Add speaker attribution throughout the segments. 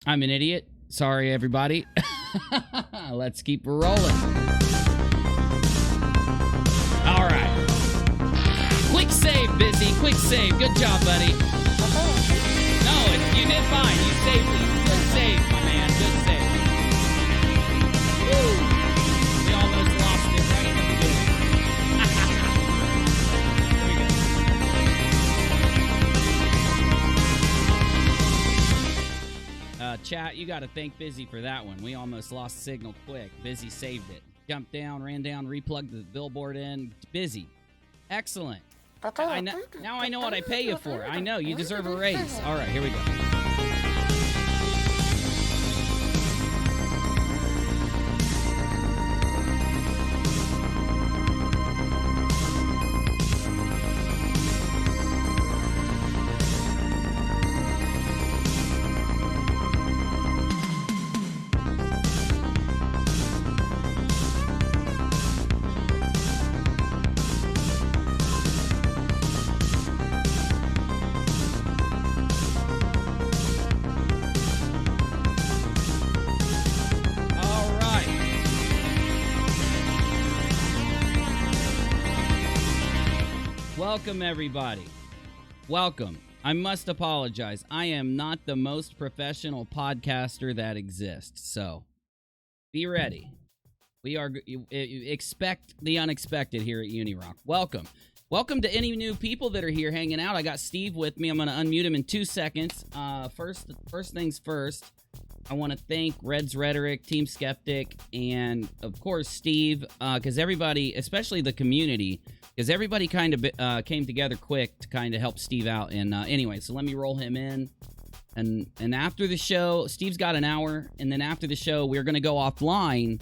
Speaker 1: I'm an idiot. Sorry, everybody. Let's keep rolling. All right. Quick save, Bizzy. Quick save. Good job, buddy. No, you did fine. You saved it. Good save, my man. Good save. Woo! We almost lost it right in the beginning. Here we go. Chat, you got to thank Bizzy for that one. We almost lost signal quick. Bizzy saved it. Jumped down, ran down, replugged the billboard in. Bizzy. Excellent. Now I know what I pay you for. I know. You deserve a raise. All right, here we go. Welcome, everybody. Welcome. I must apologize. I am not the most professional podcaster that exists, so be ready. We are expect the unexpected here at UNIRock. Welcome. Welcome to any new people that are here hanging out. I got Steve with me. I'm going to unmute him in 2 seconds. First things first, I want to thank Red's Rhetoric, Team Skeptic, and, of course, Steve, because everybody, especially the community, because everybody kind of came together quick to kind of help Steve out. And anyway, so let me roll him in. And after the show, Steve's got an hour, and then after the show, we're going to go offline,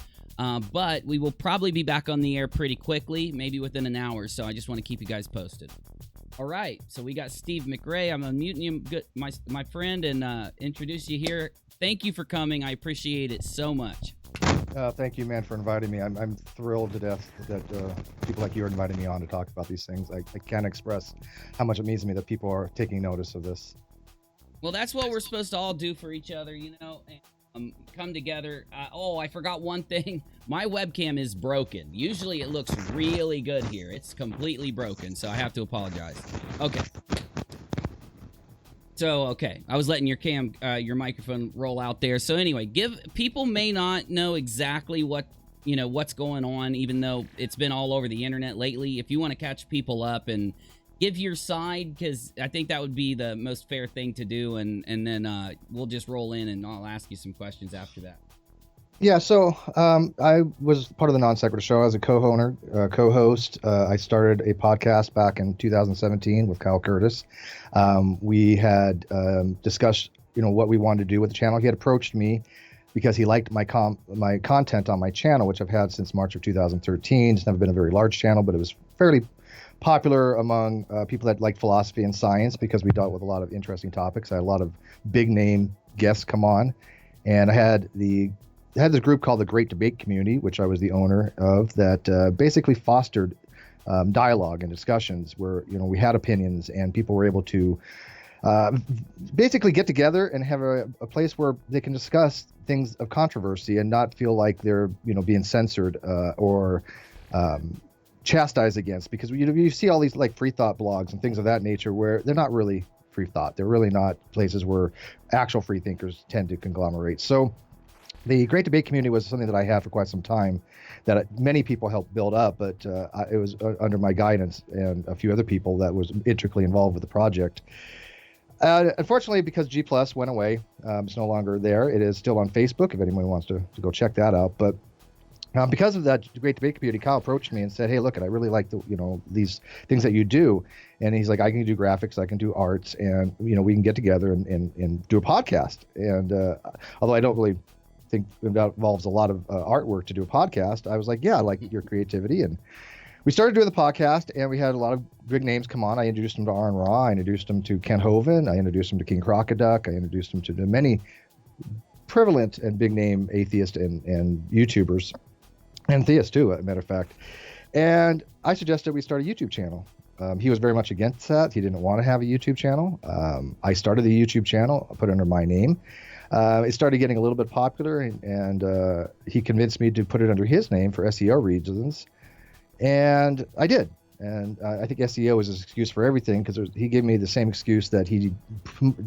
Speaker 1: but we will probably be back on the air pretty quickly, maybe within an hour, so I just want to keep you guys posted. All right, so we got Steve Mcrae. I'm unmuting him, my friend, and introduce you here. Thank you for coming. I appreciate it so much.
Speaker 2: Thank you, man, for inviting me. I'm thrilled to death that people like you are inviting me on to talk about these things. I can't express how much it means to me that people are taking notice of this.
Speaker 1: Well, that's what we're supposed to all do for each other, you know, and come together. I forgot one thing. My webcam is broken. Usually it looks really good here. It's completely broken, so I have to apologize. Okay. So, okay, I was letting your microphone roll out there. So anyway, people may not know exactly what's going on, even though it's been all over the internet lately. If you want to catch people up and give your side, because I think that would be the most fair thing to do, and then we'll just roll in and I'll ask you some questions after that.
Speaker 2: Yeah, so I was part of the NonSequitur Show as a co-host. I started a podcast back in 2017 with Kyle Curtis. We had discussed, what we wanted to do with the channel. He had approached me because he liked my content on my channel, which I've had since March of 2013. It's never been a very large channel, but it was fairly popular among people that like philosophy and science because we dealt with a lot of interesting topics. I had a lot of big name guests come on, and I had this group called the Great Debate Community, which I was the owner of, that basically fostered dialogue and discussions where, we had opinions and people were able to basically get together and have a place where they can discuss things of controversy and not feel like they're, being censored or chastised against, because you see all these like free thought blogs and things of that nature where they're not really free thought. They're really not places where actual free thinkers tend to conglomerate. So the Great Debate Community was something that I had for quite some time that many people helped build up, but it was under my guidance and a few other people that was intricately involved with the project. Unfortunately, because G+ went away, it's no longer there. It is still on Facebook if anyone wants to go check that out. But because of that Great Debate Community, Kyle approached me and said, "Hey, look, I really like these things that you do." And he's like, "I can do graphics, I can do arts, and we can get together and do a podcast." And although I don't really think it involves a lot of artwork to do a podcast, I was like, yeah, I like your creativity. And we started doing the podcast, and we had a lot of big names come on. I introduced them to Aaron Ra, I introduced them to Kent Hovind, I introduced them to King Crocoduck, I introduced them to many prevalent and big name atheists and YouTubers, and theists too, as a matter of fact. And I suggested we start a YouTube channel. He was very much against that. He didn't want to have a YouTube channel. I started the YouTube channel, I put it under my name. It started getting a little bit popular, and he convinced me to put it under his name for SEO reasons, and I did. And I think SEO is an excuse for everything, because he gave me the same excuse that he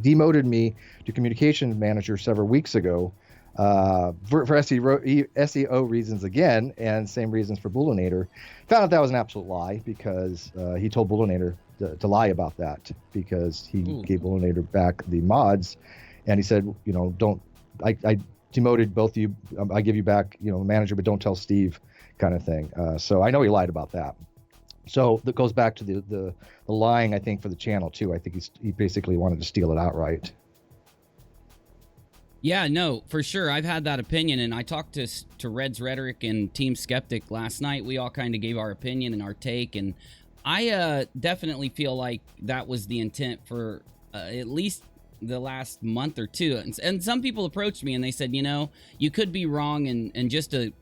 Speaker 2: demoted me to communication manager several weeks ago for SEO reasons again, and same reasons for Bullinator. Found out that was an absolute lie, because he told Bullinator to lie about that, because he gave Bullinator back the mods, and he said, I demoted both of you. I give you back, manager, but don't tell Steve, kind of thing. So I know he lied about that. So that goes back to the lying, I think, for the channel too. I think he basically wanted to steal it outright.
Speaker 1: Yeah, no, for sure. I've had that opinion, and I talked to Red's Rhetoric and Team Skeptic last night. We all kind of gave our opinion and our take, and I definitely feel like that was the intent for at least the last month or two. And some people approached me and they said, you could be wrong, and just to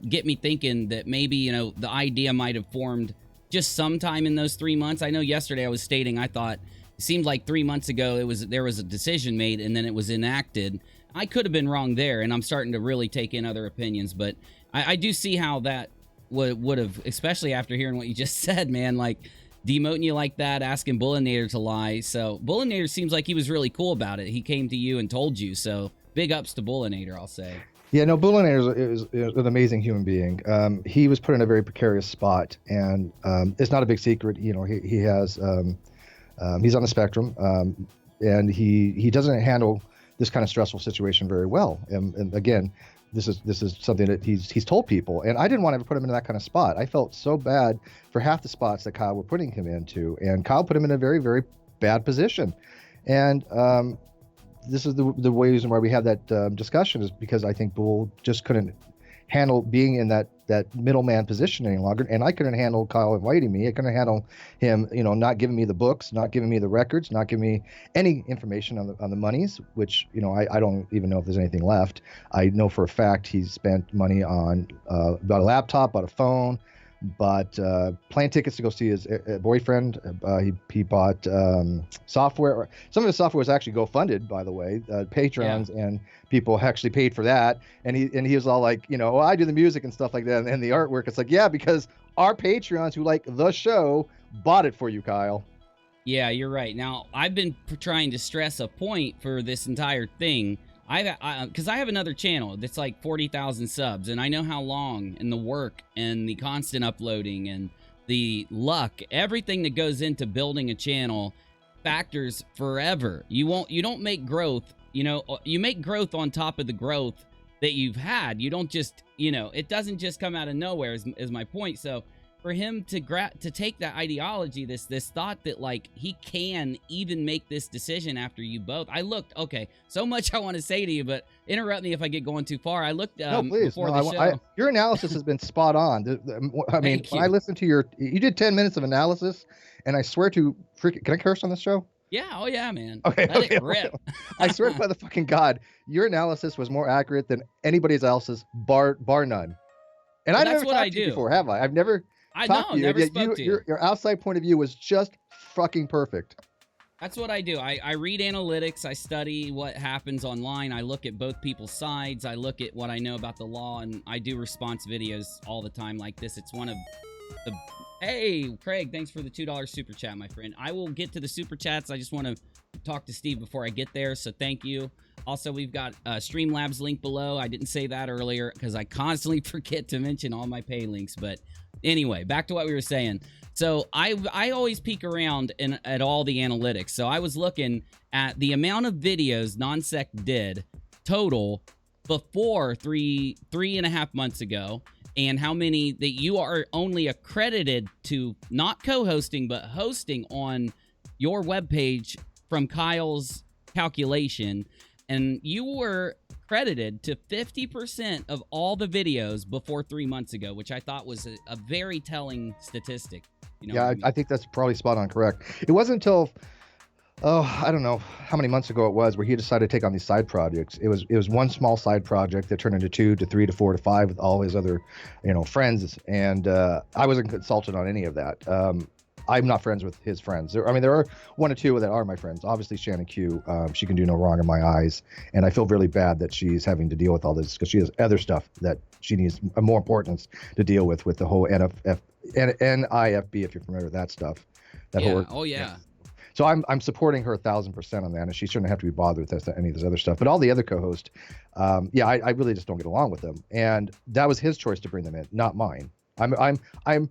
Speaker 1: get me thinking that maybe, the idea might have formed just sometime in those 3 months. I know yesterday I was stating I thought it seemed like 3 months ago there was a decision made and then it was enacted. I could have been wrong there, and I'm starting to really take in other opinions, but I do see how that would have, especially after hearing what you just said, man, like demoting you like that, asking Bullinator to lie. So Bullinator seems like he was really cool about it. He came to you and told you, so big ups to Bullinator, I'll say.
Speaker 2: Yeah, no, Bullinator is an amazing human being. He was put in a very precarious spot, and it's not a big secret. He has he's on the spectrum, and he doesn't handle this kind of stressful situation very well. And again, this is something that he's told people, and I didn't want to put him in that kind of spot. I felt so bad for half the spots that Kyle were putting him into, and Kyle put him in a very, very bad position. And this is the reason why we have that discussion, is because I think Bull just couldn't handle being in that middleman position any longer, and I couldn't handle Kyle inviting me. I couldn't handle him, not giving me the books, not giving me the records, not giving me any information on the monies, which I don't even know if there's anything left. I know for a fact he's spent money on bought a laptop, bought a phone, bought plane tickets to go see his boyfriend. He bought software. Some of his software was actually GoFunded, by the way. Patrons and people actually paid for that. And he was all like, I do the music and stuff like that, and the artwork. It's like, yeah, because our Patreons who like the show bought it for you, Kyle.
Speaker 1: Yeah, you're right. Now, I've been trying to stress a point for this entire thing. Because I have another channel that's like 40,000 subs, and I know how long, and the work and the constant uploading and the luck, everything that goes into building a channel factors forever. You don't make growth, you make growth on top of the growth that you've had. You don't just, it doesn't just come out of nowhere is my point. So for him to take that ideology, this thought that like he can even make this decision after you both. I looked, okay, so much I want to say to you, but interrupt me if I get going too far. I looked
Speaker 2: no, please.
Speaker 1: before the show.
Speaker 2: Your analysis has been spot on. I mean, when I listened to you did 10 minutes of analysis, and I swear to can I curse on this show?
Speaker 1: Yeah, oh yeah, man.
Speaker 2: Okay,
Speaker 1: Let it rip.
Speaker 2: I swear by the fucking God, your analysis was more accurate than anybody's else's, bar none. And I've never talked to you before, have I? I've never.
Speaker 1: I know, never spoke to you.
Speaker 2: Your outside point of view was just fucking perfect.
Speaker 1: That's what I do. I read analytics. I study what happens online. I look at both people's sides. I look at what I know about the law, and I do response videos all the time like this. It's one of the... Hey, Craig, thanks for the $2 super chat, my friend. I will get to the super chats. I just want to talk to Steve before I get there, so thank you. Also, we've got Streamlabs link below. I didn't say that earlier because I constantly forget to mention all my pay links, but... Anyway, back to what we were saying. So I always peek around at all the analytics. So I was looking at the amount of videos NonSec did total before three and a half months ago, and how many that you are only accredited to not co-hosting but hosting on your webpage from Kyle's calculation, and you were credited to 50% of all the videos before 3 months ago, which I thought was a very telling statistic.
Speaker 2: I think that's probably spot on correct. It wasn't until, I don't know how many months ago it was, where he decided to take on these side projects. It was one small side project that turned into 2 to 3 to 4 to 5 with all his other, friends. And I wasn't consulted on any of that. I'm not friends with his friends. I mean, there are one or two that are my friends. Obviously, Shannon Q. She can do no wrong in my eyes, and I feel really bad that she's having to deal with all this because she has other stuff that she needs more importance to deal with the whole NIFB. If you're familiar with that stuff, that whole.
Speaker 1: Oh yeah.
Speaker 2: So I'm supporting her 1,000% on that, and she shouldn't have to be bothered with any of this other stuff. But all the other co-hosts, I really just don't get along with them, and that was his choice to bring them in, not mine. I'm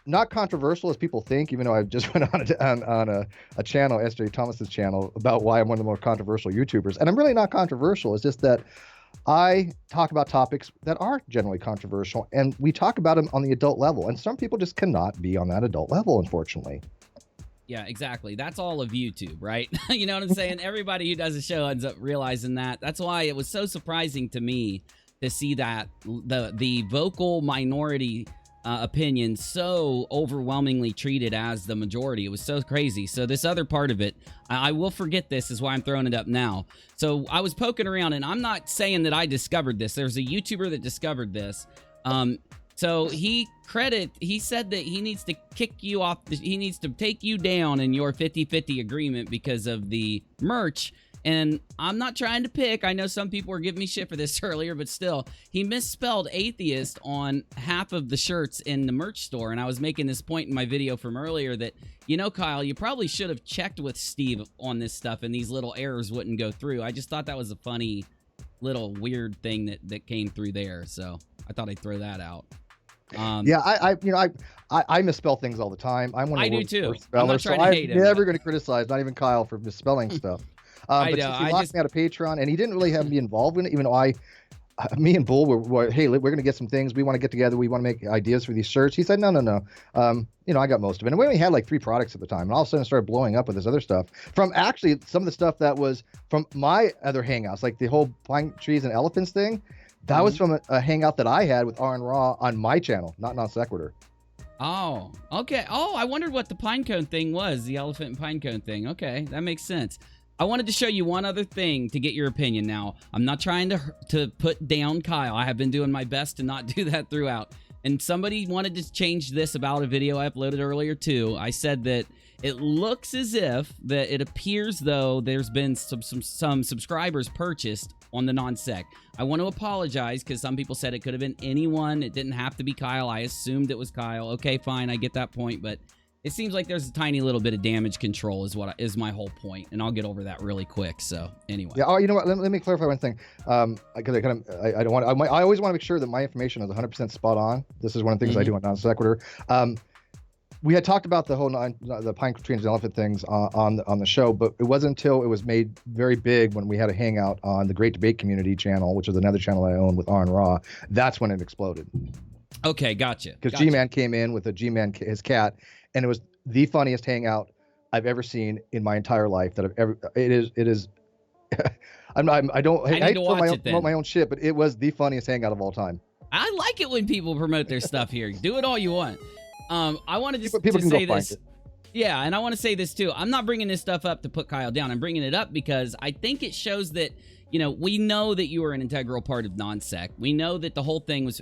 Speaker 2: not controversial as people think, even though I just went on a channel, SJ Thomas's channel, about why I'm one of the more controversial YouTubers, and I'm really not controversial. It's just that I talk about topics that are generally controversial, and we talk about them on the adult level, and some people just cannot be on that adult level, unfortunately.
Speaker 1: Yeah, exactly. That's all of YouTube, right? You know what I'm saying? Everybody who does a show ends up realizing that. That's why it was so surprising to me to see that the vocal minority opinion so overwhelmingly treated as the majority. It was so crazy. So this other part of it, I will forget this, is why I'm throwing it up now. So I was poking around, and I'm not saying that I discovered this. There's a YouTuber that discovered this. So he said that he needs to kick you off, he needs to take you down in your 50-50 agreement because of the merch. And I'm not trying to pick. I know some people were giving me shit for this earlier, but still, he misspelled atheist on half of the shirts in the merch store. And I was making this point in my video from earlier that, you know, Kyle, you probably should have checked with Steve on this stuff and these little errors wouldn't go through. I just thought that was a funny little weird thing that came through there. So I thought I'd throw that out.
Speaker 2: I misspell things all the time. I'm one of the
Speaker 1: I do too.
Speaker 2: I'm
Speaker 1: not trying to hate him.
Speaker 2: I'm never going to criticize, not even Kyle, for misspelling stuff.
Speaker 1: I
Speaker 2: but
Speaker 1: know.
Speaker 2: he locked me out of Patreon, and he didn't really have me involved in it, even though me and Bull were hey, we're going to get some things. We want to get together. We want to make ideas for these shirts. He said, no. I got most of it. And we only had like 3 products at the time, and all of a sudden it started blowing up with this other stuff from actually some of the stuff that was from my other hangouts, like the whole pine trees and elephants thing. That was from a hangout that I had with R and Raw on my channel, not NonSequitur.
Speaker 1: Oh, okay. Oh, I wondered what the pinecone thing was, the elephant and pinecone thing. Okay, that makes sense. I wanted to show you one other thing to get your opinion. Now, I'm not trying to put down Kyle. I have been doing my best to not do that throughout. And somebody wanted to change this about a video I uploaded earlier too. I said that it looks as if that it appears though there's been some subscribers purchased on the non-sec. I want to apologize because some people said it could have been anyone. It didn't have to be Kyle. I assumed it was Kyle. Okay, fine. I get that point, but it seems like there's a tiny little bit of damage control is my whole point, and I'll get over that really quick. So anyway.
Speaker 2: Yeah. Oh, you know what? Let me clarify one thing. Because I don't want. I always want to make sure that my information is 100% spot on. This is one of the things I do on NonSequitur. We had talked about the whole the pine tree and elephant things on the show, but it wasn't until it was made very big when we had a hangout on the Great Debate Community channel, which is another channel I own with R and Raw. That's when it exploded.
Speaker 1: Okay, gotcha.
Speaker 2: Because G-Man came in with his cat, and it was the funniest hangout I've ever seen in my entire life. It is. I hate to promote my own shit, but it was the funniest hangout of all time.
Speaker 1: I like it when people promote their stuff here. Do it all you want. I wanted to
Speaker 2: people can
Speaker 1: say
Speaker 2: go
Speaker 1: this.
Speaker 2: Find it.
Speaker 1: Yeah, and I want to say this too. I'm not bringing this stuff up to put Kyle down. I'm bringing it up because I think it shows that, you know, we know that you are an integral part of non-sec. We know that the whole thing was,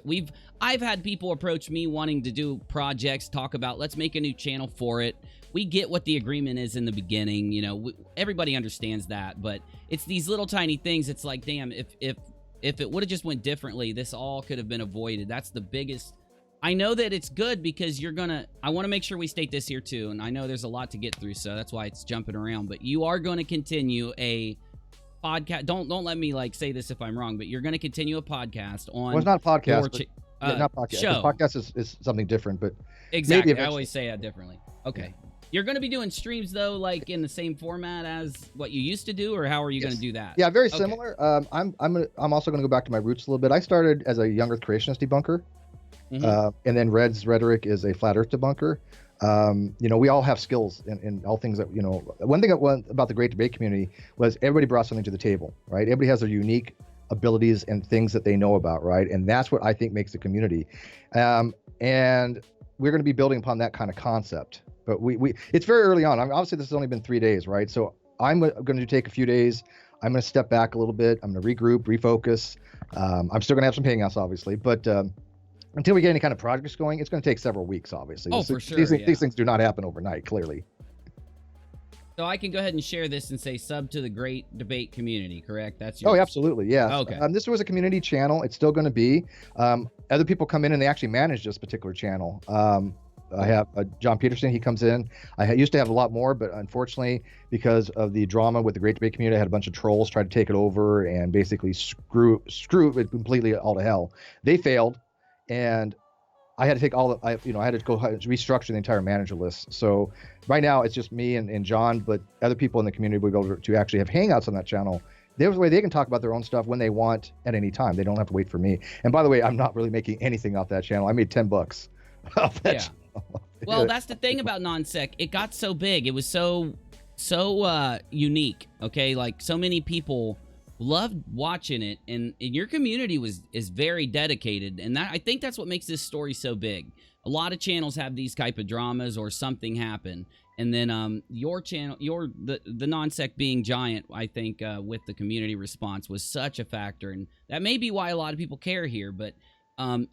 Speaker 1: I've had people approach me wanting to do projects, talk about, let's make a new channel for it. We get what the agreement is in the beginning, you know, everybody understands that, but it's these little tiny things. It's like, damn, if it would have just went differently, this all could have been avoided. That's the biggest. I know that it's good because I want to make sure we state this here too, and I know there's a lot to get through, so that's why it's jumping around, but you are going to continue a podcast. Don't let me like say this if I'm wrong, but you're going to continue a podcast on.
Speaker 2: Well, it's not a podcast. Not podcast.
Speaker 1: Show.
Speaker 2: Podcast is something different, but
Speaker 1: exactly. I always say that differently. Okay. Yeah. You're going to be doing streams though, like in the same format as what you used to do, or how are you going to do that?
Speaker 2: Yeah, very similar. I'm also going to go back to my roots a little bit. I started as a young Earth creationist debunker, and then Red's Rhetoric is a flat Earth debunker. You know, we all have skills in all things that, you know, one thing about the Great Debate Community was everybody brought something to the table, right? Everybody has their unique abilities and things that they know about, right? And that's what I think makes the community. And we're going to be building upon that kind of concept. But it's very early on. Obviously, this has only been 3 days, right? So I'm going to take a few days. I'm going to step back a little bit. I'm going to regroup, refocus. I'm still going to have some hangouts, obviously, but until we get any kind of projects going, it's going to take several weeks, obviously.
Speaker 1: Oh, for sure.
Speaker 2: These things do not happen overnight, clearly.
Speaker 1: So I can go ahead and share this and say sub to the Great Debate Community, correct? That's your...
Speaker 2: Oh, absolutely, yes.
Speaker 1: Okay.
Speaker 2: This was a community channel. It's still going to be. Other people come in and they actually manage this particular channel. I have John Peterson. He comes in. I used to have a lot more, but unfortunately, because of the drama with the Great Debate Community, I had a bunch of trolls try to take it over and basically screw it completely all to hell. They failed, and I had to take all the, I had to go restructure the entire manager list. So right now it's just me and John, but other people in the community will go to actually have hangouts on that channel. There's a way they can talk about their own stuff when they want at any time. They don't have to wait for me. And by the way, I'm not really making anything off that channel. I made $10 off that channel.
Speaker 1: Well, that's the thing about NonSec. It got so big. It was so unique. Okay, like so many people loved watching it, and your community is very dedicated, and I think that's what makes this story so big. A lot of channels have these type of dramas or something happen, and then your channel, the NonSec being giant, I think with the community response was such a factor, and that may be why a lot of people care here. But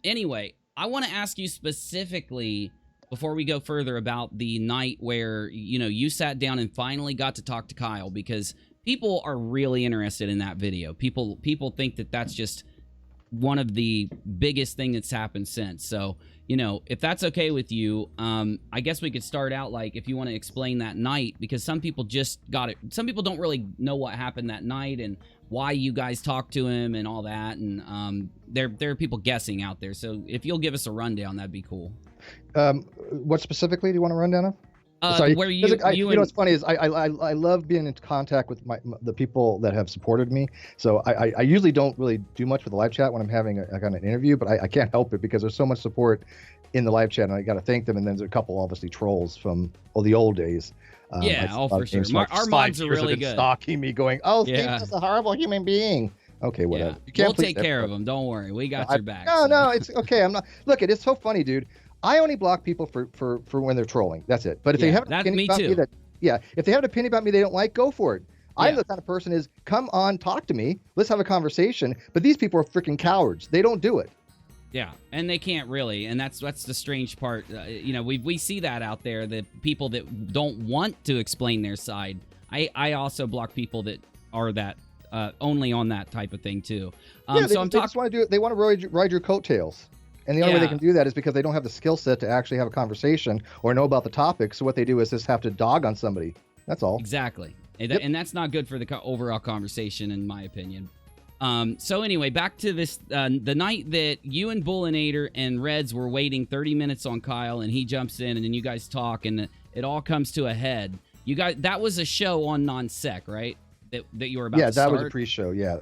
Speaker 1: anyway, I want to ask you specifically before we go further about the night where you sat down and finally got to talk to Kyle, because people are really interested in that video. People think that that's just one of the biggest thing that's happened since. So, if that's okay with you, I guess we could start out, like, if you want to explain that night, because some people just got it. Some people don't really know what happened that night and why you guys talked to him and all that. And there are people guessing out there. So if you'll give us a rundown, that'd be cool.
Speaker 2: What specifically do you want a rundown of?
Speaker 1: Where
Speaker 2: what's funny is I love being in contact with the people that have supported me. So I usually don't really do much with the live chat when I'm having a kind of interview, but I can't help it because there's so much support in the live chat, and I got to thank them. And then there's a couple obviously trolls from the old days.
Speaker 1: For sure. Our mods are really good.
Speaker 2: Stalking me, going, "Oh, Steve's just a horrible human being." Okay, whatever.
Speaker 1: Yeah. We'll take care of them. Don't worry. We got your back.
Speaker 2: No, it's okay. I'm not. Look, it's so funny, dude. I only block people for when they're trolling. That's it. But if they have an opinion about me if they have an opinion about me they don't like, go for it. I'm the kind of person is, come on, talk to me. Let's have a conversation. But these people are freaking cowards. They don't do it.
Speaker 1: Yeah, and they can't really, and that's the strange part. We see that out there, the people that don't want to explain their side. I also block people that are that only on that type of thing too.
Speaker 2: They just want to do it. They want to ride your coattails. And the only way they can do that is because they don't have the skill set to actually have a conversation or know about the topic. So what they do is just have to dog on somebody. That's all.
Speaker 1: Exactly. And that's not good for the overall conversation, in my opinion. So anyway, back to this, the night that you and Bullinator and Reds were waiting 30 minutes on Kyle, and he jumps in, and then you guys talk, and it all comes to a head. You guys, that was a show on NonSec, right? That you were about to start?
Speaker 2: Yeah, that was a pre-show, yeah.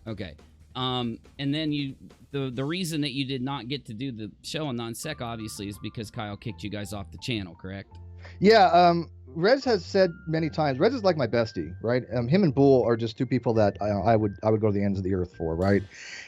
Speaker 1: Okay. And then the reason that you did not get to do the show on NonSec, obviously, is because Kyle kicked you guys off the channel, correct?
Speaker 2: Yeah, Rez has said many times, Rez is like my bestie, right? Him and Bull are just two people that I would go to the ends of the earth for, right?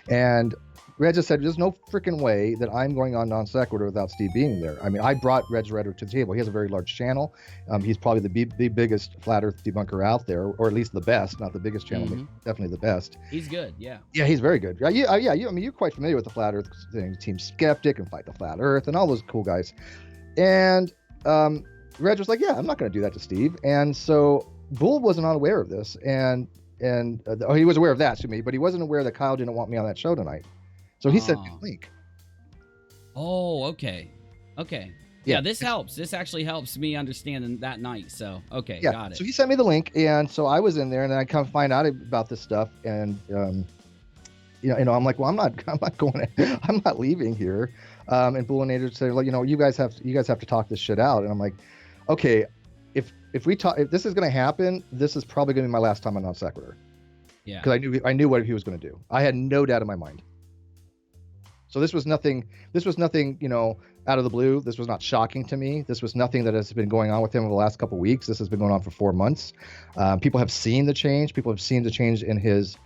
Speaker 2: And Reg has said, there's no freaking way that I'm going on NonSequitur without Steve being there. I mean, I brought Reg Redder to the table. He has a very large channel. He's probably the biggest flat earth debunker out there, or at least the best, not the biggest channel, but definitely the best.
Speaker 1: He's good, yeah.
Speaker 2: Yeah, he's very good. You're quite familiar with the flat earth thing, Team Skeptic and Fight the Flat Earth and all those cool guys. And Reg was like, yeah, I'm not going to do that to Steve. And so Bull wasn't unaware of this. And he was aware of that to me, but he wasn't aware that Kyle didn't want me on that show tonight. So he sent me a link.
Speaker 1: Oh, okay. Yeah, this helps. This actually helps me understand that night. So, okay, got it.
Speaker 2: So he sent me the link, and so I was in there, and then I come find out about this stuff, and I'm like, well, I'm not going. I'm not leaving here. And Bullinator said, well, you guys have to talk this shit out, and I'm like, okay, if this is going to happen, this is probably going to be my last time on NonSequitur.
Speaker 1: Yeah.
Speaker 2: Because I knew what he was going to do. I had no doubt in my mind. So this was nothing, out of the blue. This was not shocking to me. This was nothing that has been going on with him over the last couple of weeks. This has been going on for 4 months. People have seen the change. People have seen the change in his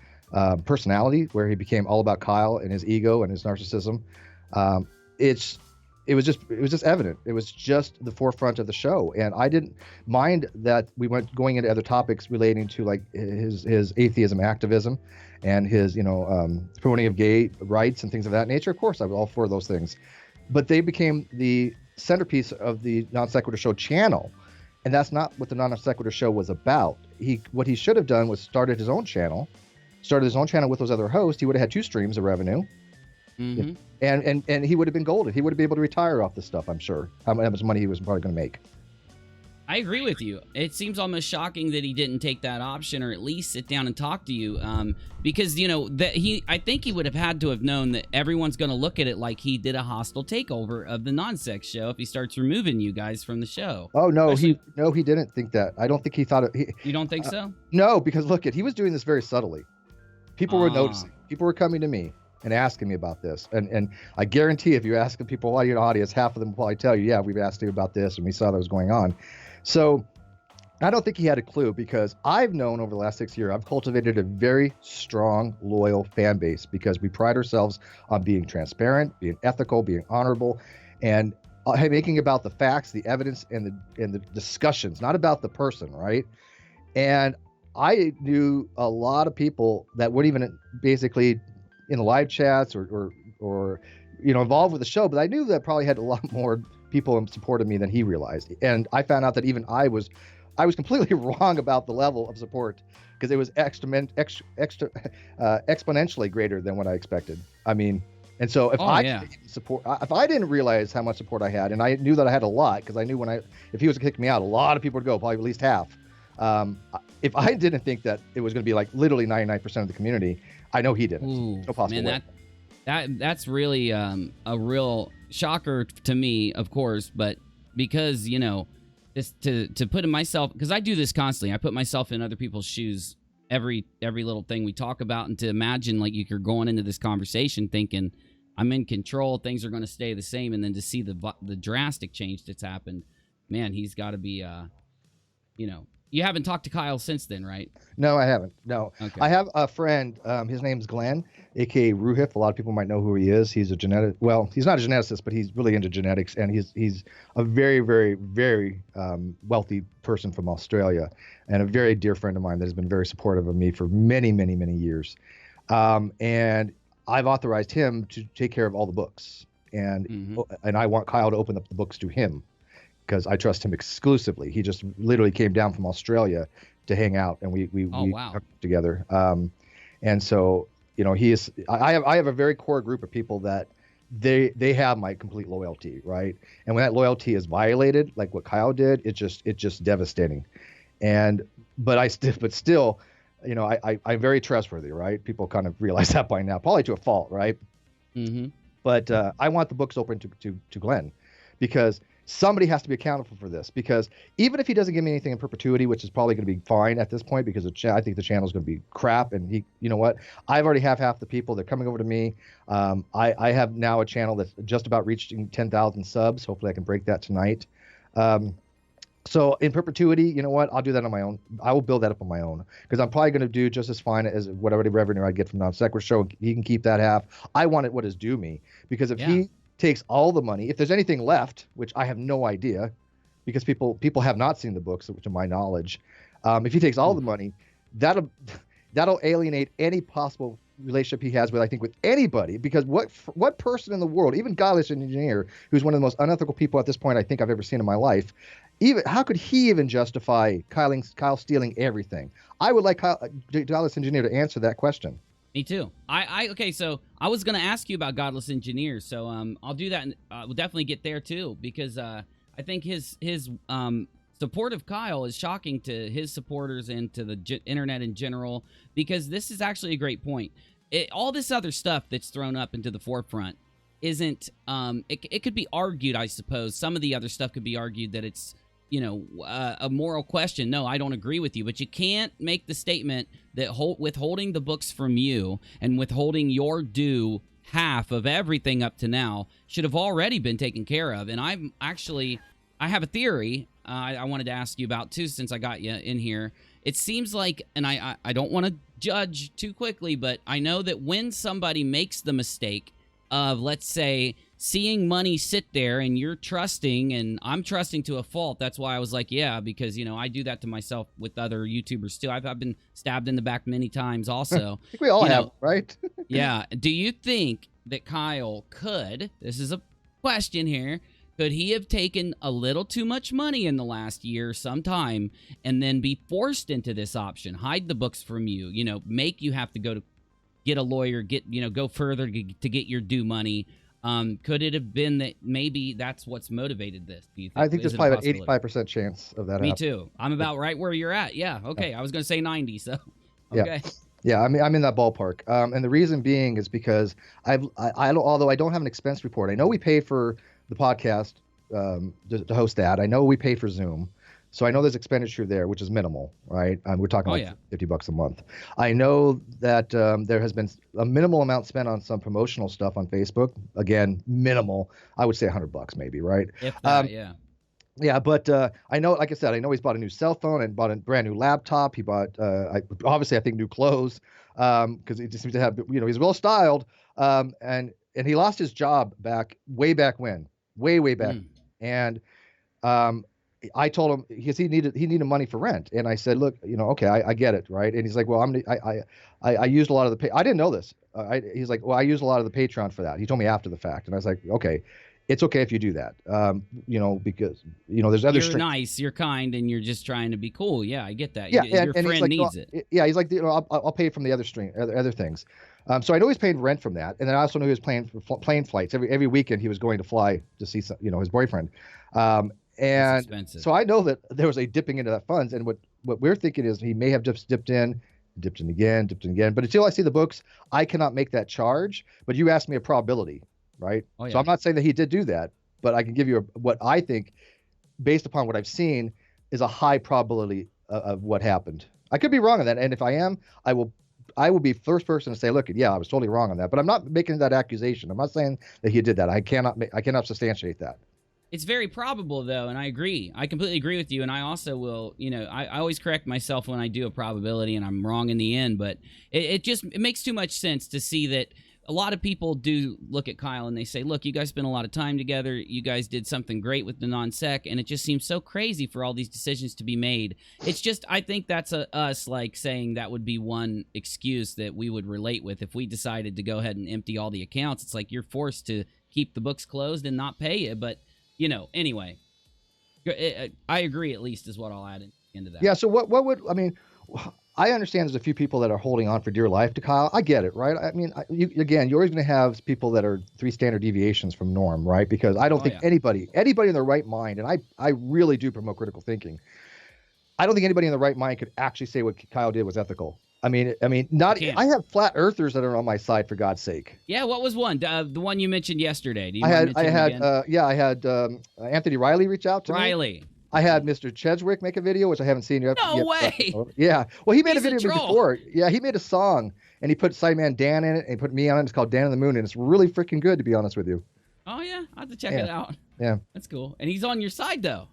Speaker 2: personality, where he became all about Kyle and his ego and his narcissism. it was just evident. It was just the forefront of the show, and I didn't mind that we went going into other topics relating to like his atheism activism, and his promoting of gay rights and things of that nature. Of course, I was all for those things, but they became the centerpiece of the Non Sequitur Show channel, and that's not what the Non Sequitur Show was about. What he should have done was started his own channel with those other hosts. He would have had 2 streams of revenue.
Speaker 1: Mm-hmm.
Speaker 2: And he would have been golden. He would have been able to retire off this stuff, I'm sure. How much money he was probably going to make.
Speaker 1: I agree with you. It seems almost shocking that he didn't take that option, or at least sit down and talk to you, because I think he would have had to have known that everyone's going to look at it like he did a hostile takeover of the Non-Sex Show if he starts removing you guys from the show.
Speaker 2: Oh no, he didn't think that. I don't think he thought it.
Speaker 1: You don't think so?
Speaker 2: No, because look, he was doing this very subtly. People were noticing. People were coming to me and asking me about this, and I guarantee if you ask the people in your audience, half of them will probably tell you, yeah, we've asked you about this and we saw that was going on. So I don't think he had a clue, because I've known over the last 6 years, I've cultivated a very strong, loyal fan base, because we pride ourselves on being transparent, being ethical, being honorable, and making about the facts, the evidence, and the discussions, not about the person, right? And I knew a lot of people that weren't even basically in the live chats or involved with the show, but I knew that probably had a lot more people in support of me than he realized. And I found out that even I was completely wrong about the level of support, because it was exponentially greater than what I expected. I mean, and so if if I didn't realize how much support I had, and I knew that I had a lot, because I knew if he was to kick me out, a lot of people would go, probably at least half. If I didn't think that it was going to be like literally 99% of the community, I know he didn't.
Speaker 1: Ooh,
Speaker 2: no possible way.
Speaker 1: That's really a real shocker to me, of course, but because, just to put in myself, because I do this constantly, I put myself in other people's shoes every little thing we talk about, and to imagine like you're going into this conversation thinking I'm in control, things are going to stay the same, and then to see the drastic change that's happened, man, he's got to be You haven't talked to Kyle since then, right?
Speaker 2: No, I haven't. No. Okay. I have a friend. His name's Glenn, a.k.a. Ruhif. A lot of people might know who he is. He's he's not a geneticist, but he's really into genetics, and he's a very, very, very wealthy person from Australia, and a very dear friend of mine that has been very supportive of me for many, many, many years. And I've authorized him to take care of all the books, and I want Kyle to open up the books to him, because I trust him exclusively. He just literally came down from Australia to hang out, and we worked together. And so, I have a very core group of people that they have my complete loyalty, right? And when that loyalty is violated, like what Kyle did, it's just devastating. But still, I'm very trustworthy, right? People kind of realize that by now, probably to a fault, right? Mm-hmm. But I want the books open to Glenn, because somebody has to be accountable for this, because even if he doesn't give me anything in perpetuity, which is probably going to be fine at this point, because I think the channel is going to be crap, and you know what? I've already have half the people. They're coming over to me. I have now a channel that's just about reaching 10,000 subs. Hopefully I can break that tonight. So in perpetuity, you know what? I'll do that on my own. I will build that up on my own, because I'm probably going to do just as fine as whatever revenue I get from Non-Sequitur Show. He can keep that half. I want what is due me, because if he takes all the money, if there's anything left, which I have no idea, because people have not seen the books, to my knowledge, if he takes all the money, that'll alienate any possible relationship he has with anybody, because what person in the world, even Godless Engineer, who's one of the most unethical people at this point I think I've ever seen in my life, how could he even justify Kyle stealing everything? I would like Godless Engineer to answer that question.
Speaker 1: Me too. Okay, so I was going to ask you about Godless Engineers, so I'll do that, and we'll definitely get there too, because I think his support of Kyle is shocking to his supporters and to the internet in general, because this is actually a great point. All this other stuff that's thrown up into the forefront isn't, it could be argued, I suppose, some of the other stuff could be argued that it's, a moral question. No, I don't agree with you, but you can't make the statement that withholding the books from you and withholding your due half of everything up to now should have already been taken care of. And I have a theory I wanted to ask you about too, since I got you in here. It seems like, and I don't want to judge too quickly, but I know that when somebody makes the mistake of, let's say, seeing money sit there and you're trusting, and I'm trusting to a fault. That's why I was like, yeah, because, you know, I do that to myself with other YouTubers too. I've been stabbed in the back many times also.
Speaker 2: I think we all have, right?
Speaker 1: Yeah. Do you think that Kyle could, this is a question here, could he have taken a little too much money in the last year sometime and then be forced into this option, hide the books from you, you know, make you have to go to get a lawyer, go further to get your due money? Could it have been that maybe that's what's motivated this? Do you think?
Speaker 2: I think there's probably an 85% chance of that.
Speaker 1: Me too. I'm about right where you're at. Yeah. Okay. I was going to say 90. So.
Speaker 2: Okay. Yeah. I mean, I'm in that ballpark. And the reason being is because although I don't have an expense report, I know we pay for the podcast to host that. I know we pay for Zoom. So I know there's expenditure there, which is minimal, right? We're talking $50 a month. I know that there has been a minimal amount spent on some promotional stuff on Facebook. Again, minimal. I would say $100 maybe, right?
Speaker 1: If that, yeah.
Speaker 2: Yeah, but I know, like I said, I know he's bought a new cell phone and bought a brand new laptop. He bought, obviously, I think new clothes because he just seems to have, you know, he's well styled. And he lost his job way back when, way back. And I told him because he needed money for rent, and I said, look, you know, okay, I get it, right? And he's like, well, I used a lot of the I didn't know this. He's like, well, I used a lot of the Patreon for that. He told me after the fact, and I was like, okay, it's okay if you do that, you know, because you know there's other.
Speaker 1: You're nice, you're kind, and you're just trying to be cool. Yeah, I get that.
Speaker 2: Yeah,
Speaker 1: your friend
Speaker 2: like,
Speaker 1: needs it.
Speaker 2: Yeah, he's like, you know, I'll pay from the other things. So I know he's paying rent from that, and then I also know he was paying for plane flights every weekend. He was going to fly to see some, you know, his boyfriend. And so I know that there was a dipping into that funds, and what we're thinking is he may have just dipped in again. But until I see the books, I cannot make that charge. But you asked me a probability, right? Oh, yeah. So I'm not saying that he did do that, but I can give you what I think, based upon what I've seen, is a high probability of what happened. I could be wrong on that, and if I am, I will be first person to say, look, yeah, I was totally wrong on that. But I'm not making that accusation. I'm not saying that he did that. I cannot substantiate that.
Speaker 1: It's very probable, though, and I agree. I completely agree with you, and I also will, you know, I always correct myself when I do a probability, and I'm wrong in the end, but it makes too much sense to see that a lot of people do look at Kyle and they say, look, you guys spent a lot of time together, you guys did something great with the non-sec, and it just seems so crazy for all these decisions to be made. It's just, I think that's us, like, saying that would be one excuse that we would relate with if we decided to go ahead and empty all the accounts. It's like you're forced to keep the books closed and not pay it, but... You know, anyway, I agree, at least, is what I'll add into that.
Speaker 2: Yeah, so what would, I mean, I understand there's a few people that are holding on for dear life to Kyle. I get it, right? I mean, you're always going to have people that are 3 standard deviations from norm, right? Because I don't think anybody in their right mind, and I really do promote critical thinking, I don't think anybody in the right mind could actually say what Kyle did was ethical. I mean, I have flat earthers that are on my side, for God's sake.
Speaker 1: Yeah, what was one? The one you mentioned yesterday. Do you
Speaker 2: I had Anthony Riley reach out to me. I had Mr. Cheswick make a video, which I haven't seen yet.
Speaker 1: No way.
Speaker 2: Yeah. Well, he made a video before. Yeah, he made a song, and he put Sideman Dan in it, and he put me on it. It's called Dan on the Moon, and it's really freaking good, to be honest with you.
Speaker 1: Oh, yeah? I'll have to check it out.
Speaker 2: Yeah.
Speaker 1: That's cool. And he's on your side, though.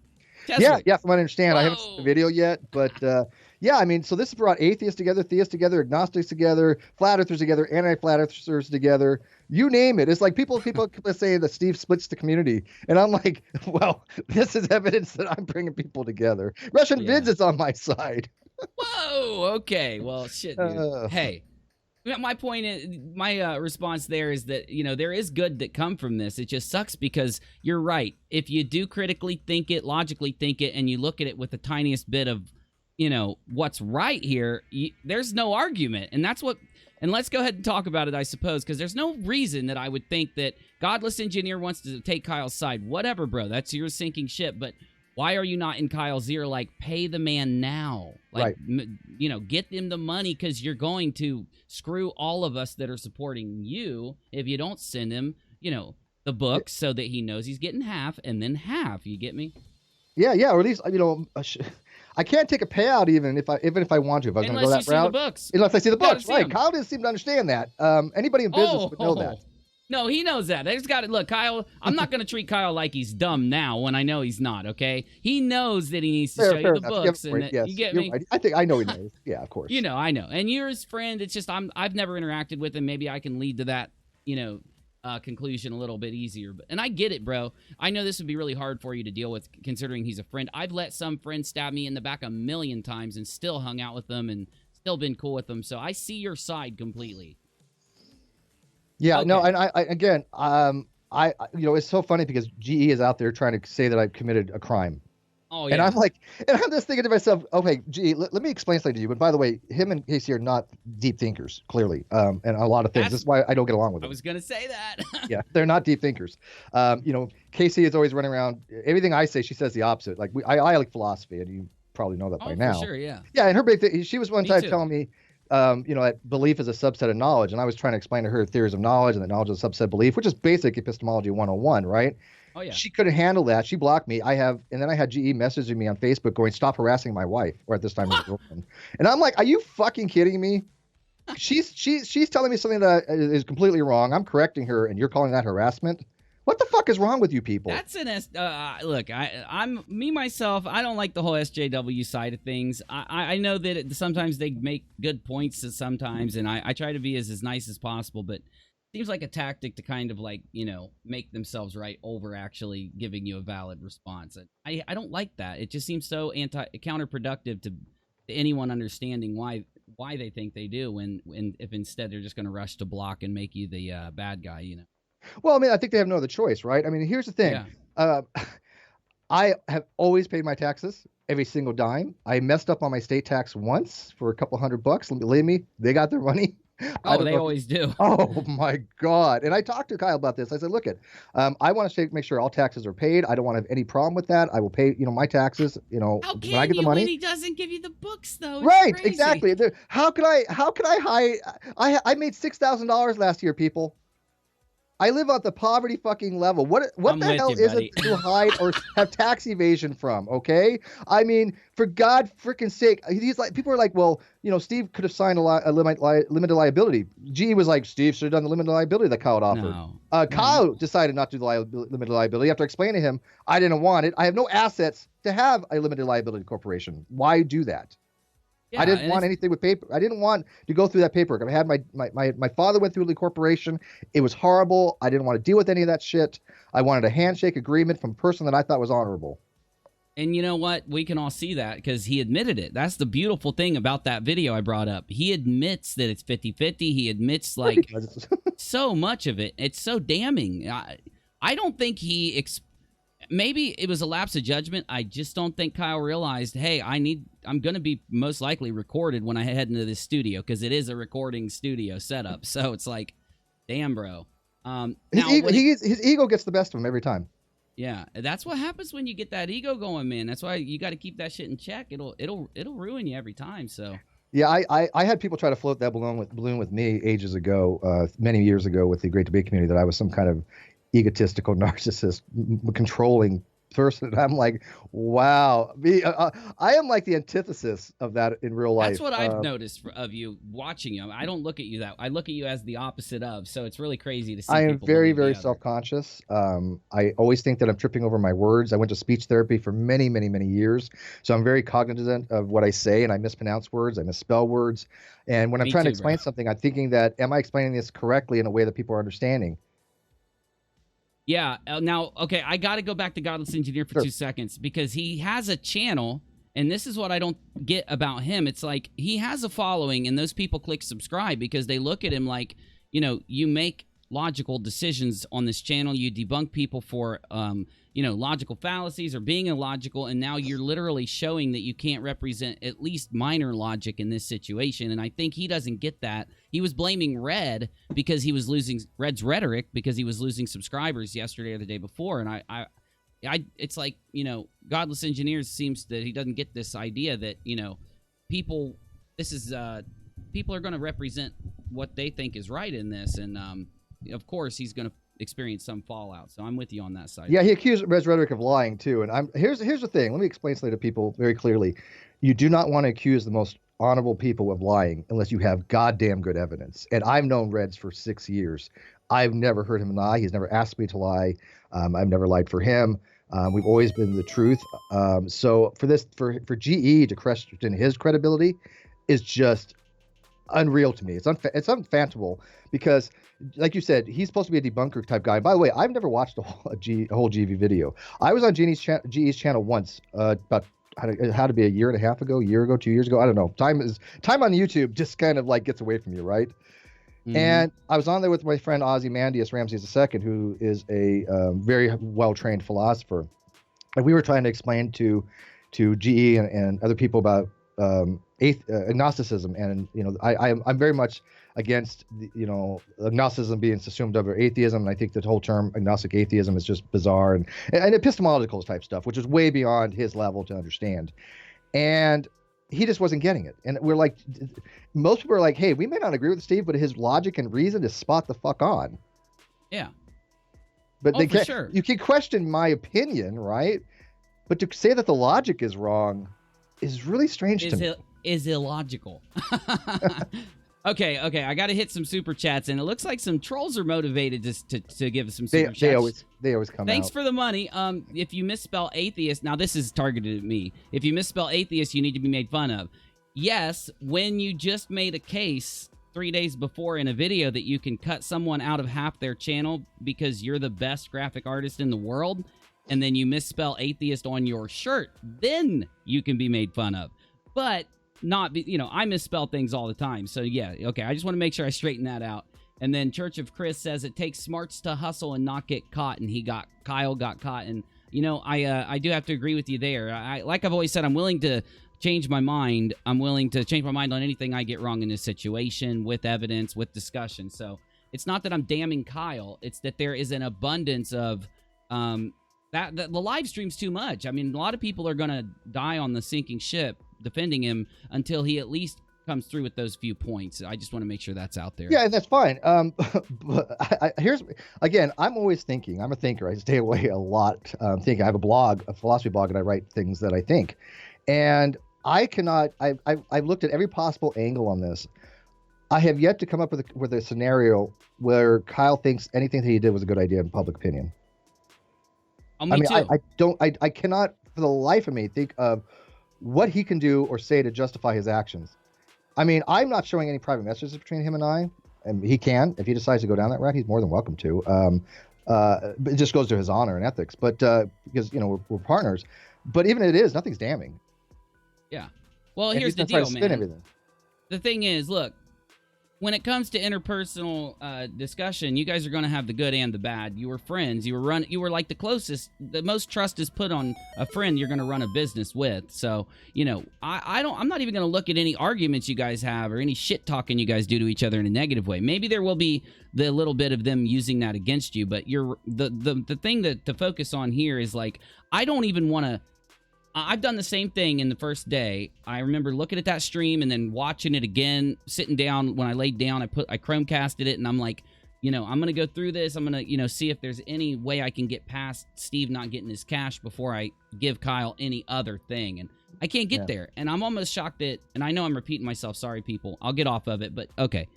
Speaker 2: Cheswick. Yeah, from what I understand. Whoa. I haven't seen the video yet, but... yeah, I mean, so this has brought atheists together, theists together, agnostics together, flat earthers together, anti-flat earthers together. You name it. It's like people say that Steve splits the community. And I'm like, well, this is evidence that I'm bringing people together. Russian Vids is on my side.
Speaker 1: Whoa, okay. Well, shit, dude. Hey, my point is, my response there is that, you know, there is good that come from this. It just sucks because you're right. If you do critically think it, logically think it, and you look at it with the tiniest bit of, you know, what's right here, there's no argument. And that's what, and let's go ahead and talk about it, I suppose, because there's no reason that I would think that Godless Engineer wants to take Kyle's side. Whatever, bro, that's your sinking ship. But why are you not in Kyle's ear, like, pay the man now? Like, right. You know, get them the money, because you're going to screw all of us that are supporting you if you don't send him, you know, the books so that he knows he's getting half and then half. You get me?
Speaker 2: Yeah, or at least, you know... I can't take a payout even if I want to. If I was going to go that route. Unless I see the books. Right. Kyle doesn't seem to understand that. Anybody in business would know that.
Speaker 1: No, he knows that. There's got to look, Kyle. I'm not going to treat Kyle like he's dumb now when I know he's not. Okay, he knows that he needs to show you the books, and you get me.
Speaker 2: Right. I know he knows. Yeah, of course.
Speaker 1: You know, I know. And you're his friend. It's just I've never interacted with him. Maybe I can lead to that. You know, conclusion a little bit easier. And I get it, bro. I know this would be really hard for you to deal with, considering he's a friend. I've let some friends stab me in the back a million times and still hung out with them and still been cool with them. So I see your side completely.
Speaker 2: Yeah,
Speaker 1: Okay.
Speaker 2: no, and I again, it's so funny because GE is out there trying to say that I've committed a crime.
Speaker 1: Oh, yeah.
Speaker 2: And I'm like, and I'm just thinking to myself, okay, GE, let me explain something to you. But by the way, him and Casey are not deep thinkers, clearly, and a lot of things. This is why I don't get along with them.
Speaker 1: I was going to say that.
Speaker 2: Yeah, they're not deep thinkers. Casey is always running around. Everything I say, she says the opposite. Like I like philosophy, and you probably know that by now.
Speaker 1: For sure, yeah.
Speaker 2: Yeah, and her big thing, she was one time
Speaker 1: too.
Speaker 2: telling me, that belief is a subset of knowledge, and I was trying to explain to her theories of knowledge and that knowledge is a subset of belief, which is basic epistemology 101, right?
Speaker 1: Oh, yeah.
Speaker 2: She couldn't handle that. She blocked me. And then I had GE messaging me on Facebook going, "Stop harassing my wife," or at this time, his girlfriend. And I'm like, "Are you fucking kidding me?" She's telling me something that is completely wrong. I'm correcting her, and you're calling that harassment? What the fuck is wrong with you people?
Speaker 1: That's look. I'm me myself. I don't like the whole SJW side of things. I know that sometimes they make good points sometimes, and I try to be as nice as possible, but seems like a tactic to kind of like, make themselves right over actually giving you a valid response. I don't like that. It just seems so counterproductive to anyone understanding why they think they do when if instead they're just going to rush to block and make you the bad guy,
Speaker 2: Well, I mean, I think they have no other choice, right? I mean, here's the thing.
Speaker 1: Yeah.
Speaker 2: I have always paid my taxes, every single dime. I messed up on my state tax once for a couple $100. Believe me, they got their money.
Speaker 1: Oh, they always do.
Speaker 2: Oh my God. And I talked to Kyle about this. I said, look I want to make sure all taxes are paid. I don't want to have any problem with that. I will pay, my taxes,
Speaker 1: How
Speaker 2: when I get the money.
Speaker 1: When he doesn't give you the books though? It's
Speaker 2: right.
Speaker 1: crazy.
Speaker 2: Exactly. How could I hide? I made $6,000 last year, people. I live at the poverty fucking level. What the hell is it to hide or have tax evasion from? Okay, I mean, for God freaking sake, he's like, people are like, well, Steve could have signed a limited liability. GE was like, Steve should have done the limited liability that Kyle offered.
Speaker 1: No.
Speaker 2: Kyle decided not to do the limited liability after explaining to him, I didn't want it. I have no assets to have a limited liability corporation. Why do that? Yeah, I didn't want anything with paper. I didn't want to go through that paperwork. I had my father went through the corporation. It was horrible. I didn't want to deal with any of that shit. I wanted a handshake agreement from a person that I thought was honorable.
Speaker 1: And you know what? We can all see that because he admitted it. That's the beautiful thing about that video I brought up. He admits that it's 50-50. He admits so much of it. It's so damning. I don't think maybe it was a lapse of judgment. I just don't think Kyle realized, hey, I'm going to be most likely recorded when I head into this studio because it is a recording studio setup. So it's like, damn, bro.
Speaker 2: His ego gets the best of him every time.
Speaker 1: Yeah, that's what happens when you get that ego going, man. That's why you got to keep that shit in check. It'll ruin you every time. So.
Speaker 2: Yeah, I had people try to float that balloon with me ages ago, many years ago, with the Great Debate community, that I was some kind of egotistical narcissist, controlling person. And I'm like, wow, I am like the antithesis of that in real life.
Speaker 1: That's what I've noticed of you watching you. I don't look at you that. I look at you as the opposite of. So it's really crazy to see.
Speaker 2: I am very, very self-conscious. I always think that I'm tripping over my words. I went to speech therapy for many, many, many years, so I'm very cognizant of what I say, and I mispronounce words, I misspell words, and when I'm trying to explain something, I'm thinking that, am I explaining this correctly in a way that people are understanding?
Speaker 1: Yeah. Now, okay, I got to go back to Godless Engineer for 2 seconds because he has a channel, and this is what I don't get about him. It's like he has a following, and those people click subscribe because they look at him like, you make logical decisions on this channel. You debunk people for, logical fallacies or being illogical, and now you're literally showing that you can't represent at least minor logic in this situation, and I think he doesn't get that. He was blaming Red because he was losing Red's rhetoric because he was losing subscribers yesterday or the day before, and I it's like, Godless Engineers seems that he doesn't get this idea that, people are going to represent what they think is right in this, and of course he's going to experience some fallout. So I'm with you on that side.
Speaker 2: Yeah, he accused Red's rhetoric of lying too. And here's the thing. Let me explain something to people very clearly. You do not want to accuse the most honorable people of lying unless you have goddamn good evidence. And I've known Reds for 6 years. I've never heard him lie. He's never asked me to lie. I've never lied for him. We've always been the truth. So for GE to question his credibility is just unreal to me. It's unfathomable because like you said, he's supposed to be a debunker type guy. By the way, I've never watched a whole GV video. I was on GE's channel once, about how to be a year and a half ago, 2 years ago. I don't know. Time on YouTube just kind of like gets away from you, right? Mm-hmm. And I was on there with my friend Ozymandias Ramses II, who is a very well-trained philosopher. And we were trying to explain to GE and other people about agnosticism. And, I'm very much against, agnosticism being assumed over atheism. And I think the whole term agnostic atheism is just bizarre and epistemological type stuff, which is way beyond his level to understand. And he just wasn't getting it. And we're like, most people are like, hey, we may not agree with Steve, but his logic and reason is spot the fuck on.
Speaker 1: Yeah.
Speaker 2: But sure. You can question my opinion, right? But to say that the logic is wrong is really strange to me.
Speaker 1: Is illogical. Okay. I got to hit some super chats, and it looks like some trolls are motivated to give us some super chats.
Speaker 2: They always come
Speaker 1: Thanks
Speaker 2: out.
Speaker 1: for the money. If you misspell atheist, now this is targeted at me. If you misspell atheist, you need to be made fun of. Yes, when you just made a case 3 days before in a video that you can cut someone out of half their channel because you're the best graphic artist in the world, and then you misspell atheist on your shirt, then you can be made fun of. But not be, I misspell things all the time. So yeah, okay, I just want to make sure I straighten that out. And then Church of Chris says it takes smarts to hustle and not get caught, and Kyle got caught. And I do have to agree with you there. Like I've always said, I'm willing to change my mind. I'm willing to change my mind on anything I get wrong in this situation with evidence, with discussion. So it's not that I'm damning Kyle. It's that there is an abundance of that the live stream's too much. I mean, a lot of people are going to die on the sinking ship defending him until he at least comes through with those few points. I just want to make sure that's out there.
Speaker 2: Yeah, that's fine. But here's, again, I'm always thinking. I'm a thinker. I stay away a lot thinking. I have a blog, a philosophy blog, and I write things that I think. And I've looked at every possible angle on this. I have yet to come up with a scenario where Kyle thinks anything that he did was a good idea in public opinion.
Speaker 1: Oh, me too.
Speaker 2: I cannot for the life of me think of what he can do or say to justify his actions. I mean, I'm not showing any private messages between him and I, and he can. If he decides to go down that route, he's more than welcome to. But it just goes to his honor and ethics. But because we're partners. But even if it is, nothing's damning.
Speaker 1: Yeah. Well, here's the deal, man.
Speaker 2: Everything.
Speaker 1: The thing is, look, when it comes to interpersonal discussion, you guys are going to have the good and the bad. You were friends. You were like the closest. The most trust is put on a friend you're going to run a business with. So, I'm not even going to look at any arguments you guys have or any shit talking you guys do to each other in a negative way. Maybe there will be the little bit of them using that against you, but the thing that to focus on here is like, I don't even want to. I've done the same thing in the first day. I remember looking at that stream and then watching it again, sitting down. When I laid down, I Chromecasted it, and I'm like, I'm going to go through this. I'm going to, see if there's any way I can get past Steve not getting his cash before I give Kyle any other thing. And I can't get there. And I'm almost shocked that, and I know I'm repeating myself. Sorry, people. I'll get off of it. But, okay,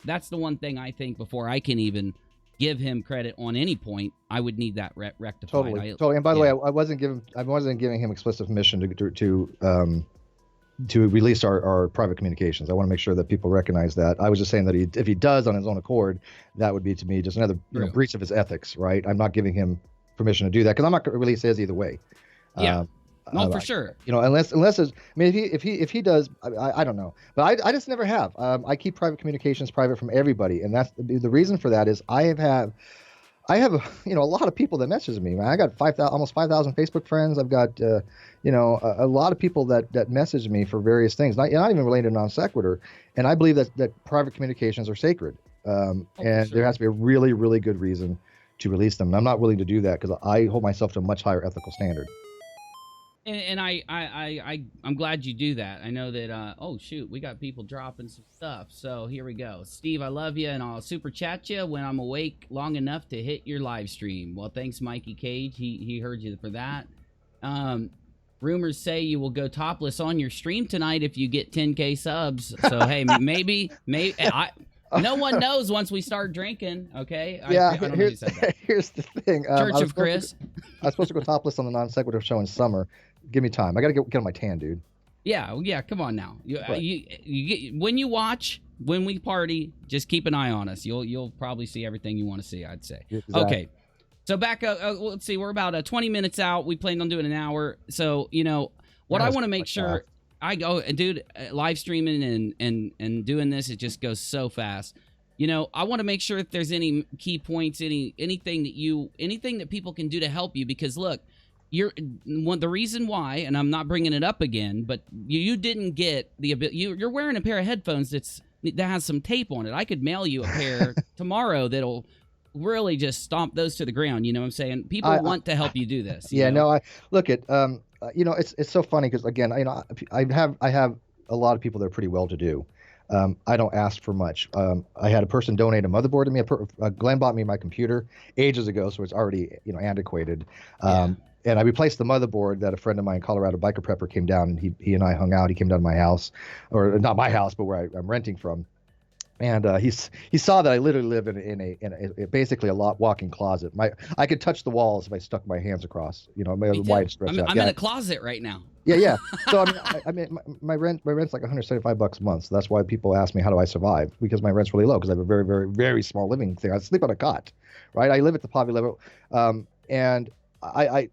Speaker 1: that's the one thing I think before I can even give him credit on any point, I would need that rectified.
Speaker 2: Totally. And by the way, I wasn't giving him explicit permission to release our private communications. I want to make sure that people recognize that. I was just saying that if he does on his own accord, that would be to me just another breach of his ethics, right? I'm not giving him permission to do that because I'm not going to release his either way.
Speaker 1: Yeah. No, for sure.
Speaker 2: Unless it's, I mean, if he does, I don't know, but I just never have. I keep private communications private from everybody, and that's the reason for that is I have a lot of people that message me. I got almost 5,000 Facebook friends. I've got a lot of people that message me for various things, not even related to non-sequitur, and I believe that private communications are sacred, and sure. There has to be a really, really good reason to release them. And I'm not willing to do that because I hold myself to a much higher ethical standard.
Speaker 1: And I'm glad you do that. I know that, oh, shoot, we got people dropping some stuff. So here we go. Steve, I love you, and I'll super chat you when I'm awake long enough to hit your live stream. Well, thanks, Mikey Cage. He heard you for that. Rumors say you will go topless on your stream tonight if you get 10K subs. So, hey, maybe no one knows once we start drinking, okay?
Speaker 2: Yeah, here's the thing.
Speaker 1: Church of Chris.
Speaker 2: I was supposed to go topless on the Non-Sequitur Show in summer. Give me time. I got to get on my tan, dude.
Speaker 1: Yeah. Come on now.
Speaker 2: Right.
Speaker 1: When you watch, when we party, just keep an eye on us. You'll probably see everything you want to see, I'd say.
Speaker 2: Exactly.
Speaker 1: Okay. So back up. Let's see. We're about 20 minutes out. We planned on doing an hour. So what I want to make sure I go, dude, live streaming and doing this, it just goes so fast. I want to make sure if there's any key points, anything that people can do to help you, because look, the reason why, and I'm not bringing it up again, but you didn't get the ability. You're wearing a pair of headphones that has some tape on it. I could mail you a pair tomorrow that'll really just stomp those to the ground. You know what I'm saying? People want to help you do this.
Speaker 2: Yeah, no, I look at it's so funny because again, I have a lot of people that are pretty well to do. I don't ask for much. I had a person donate a motherboard to me. Glenn bought me my computer ages ago, so it's already antiquated. And I replaced the motherboard that a friend of mine, Colorado biker prepper, came down, and he and I hung out. He came down to my house, or not my house, but where I'm renting from. And he saw that I literally live in a basically a walk-in closet. I could touch the walls if I stuck my hands across. My wide stretch out.
Speaker 1: I'm in a closet right now.
Speaker 2: Yeah. So I mean, my rent's like $175 a month. So that's why people ask me how do I survive, because my rent's really low because I have a very, very, very small living thing. I sleep on a cot, right? I live at the poverty level, and another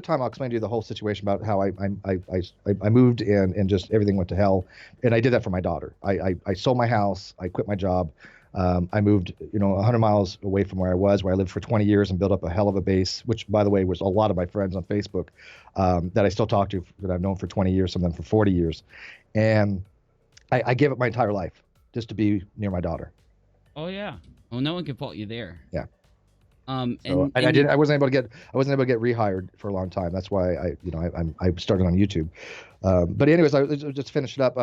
Speaker 2: time I'll explain to you the whole situation about how I moved and just everything went to hell, and I did that for my daughter. I sold my house, I quit my job, I moved 100 miles away from where I lived for 20 years and built up a hell of a base, which by the way was a lot of my friends on Facebook that I still talk to, that I've known for 20 years, some of them for 40 years, and I gave up my entire life just to be near my daughter. Oh
Speaker 1: yeah, well, no one can fault you there.
Speaker 2: Yeah.
Speaker 1: I
Speaker 2: wasn't able to get rehired for a long time. That's why I started on YouTube. But anyways, I just finished it up.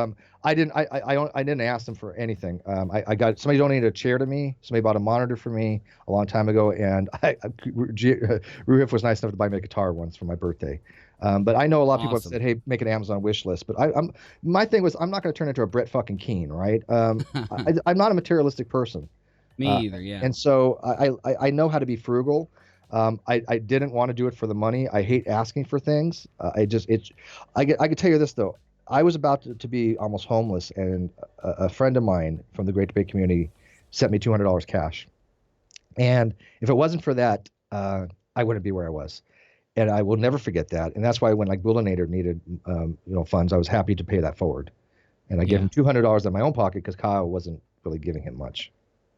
Speaker 2: I didn't ask them for anything. I got somebody donated a chair to me. Somebody bought a monitor for me a long time ago, and Ruhif was nice enough to buy me a guitar once for my birthday. But I know a lot of people have said, "Hey, make an Amazon wish list." But my thing was, I'm not going to turn into a Brett fucking Keane, right? I'm not a materialistic person.
Speaker 1: Me either, yeah.
Speaker 2: And so I know how to be frugal. I didn't want to do it for the money. I hate asking for things. I can tell you this though. I was about to be almost homeless, and a friend of mine from the Great Debate community sent me $200 cash. And if it wasn't for that, I wouldn't be where I was. And I will never forget that. And that's why when like Bullinator needed funds, I was happy to pay that forward. And I gave him $200 out of my own pocket because Kyle wasn't really giving him much.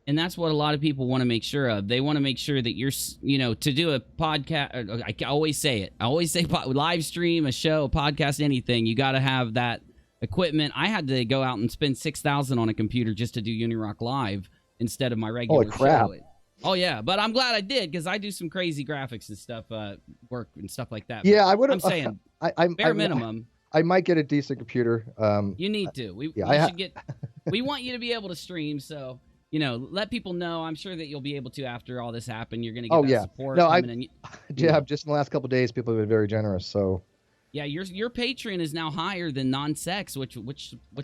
Speaker 1: And that's what a lot of people want to make sure of. They want to make sure that you're, to do a podcast. I always say it. I always say live stream, a show, a podcast, anything. You got to have that equipment. I had to go out and spend $6,000 on a computer just to do UNIRockLIVE instead of my regular show. Oh yeah, but I'm glad I did because I do some crazy graphics and stuff, work and stuff like that.
Speaker 2: Yeah, I would have.
Speaker 1: I'm saying bare minimum.
Speaker 2: I might get a decent computer.
Speaker 1: You need to. We should get. We want you to be able to stream, so. Let people know. I'm sure that you'll be able to after all this happened. You're going to get support.
Speaker 2: No, just in the last couple of days, people have been very generous. So,
Speaker 1: yeah, your Patreon is now higher than non-sex, which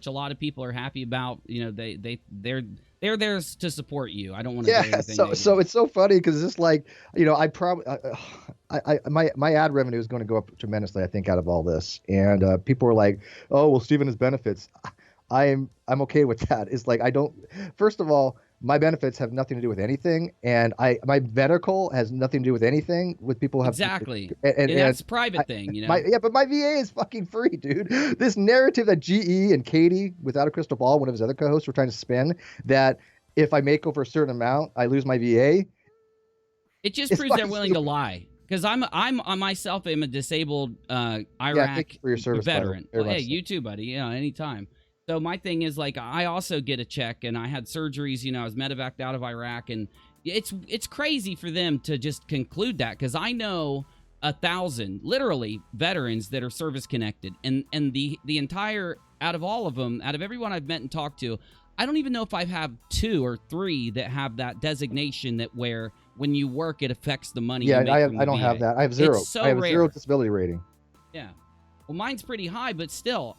Speaker 1: a lot of people are happy about. They're there to support you. I don't want to say anything.
Speaker 2: So it's so funny because it's like I probably my ad revenue is going to go up tremendously. I think out of all this, and people are like, oh well, Steven has benefits. I'm okay with that. It's like first of all, my benefits have nothing to do with anything, and my medical has nothing to do with anything with people have
Speaker 1: exactly. And that's a private thing,
Speaker 2: but my VA is fucking free, dude. This narrative that GE and Katie, without a crystal ball, one of his other co-hosts, were trying to spin that if I make over a certain amount, I lose my VA.
Speaker 1: It just proves they're willing to lie. Because I'm myself am a disabled Iraq
Speaker 2: for your service
Speaker 1: veteran. Well, hey, you too, buddy. Anytime. So my thing is like I also get a check, and I had surgeries. I was medevaced out of Iraq, and it's crazy for them to just conclude that because I know 1,000 literally veterans that are service connected, and the entire out of all of them, out of everyone I've met and talked to, I don't even know if I have 2 or 3 that have that designation that where when you work it affects the money.
Speaker 2: Yeah, I don't have that. I have 0.
Speaker 1: So
Speaker 2: I have
Speaker 1: rare.
Speaker 2: a 0 disability rating.
Speaker 1: Yeah, well, mine's pretty high, but still.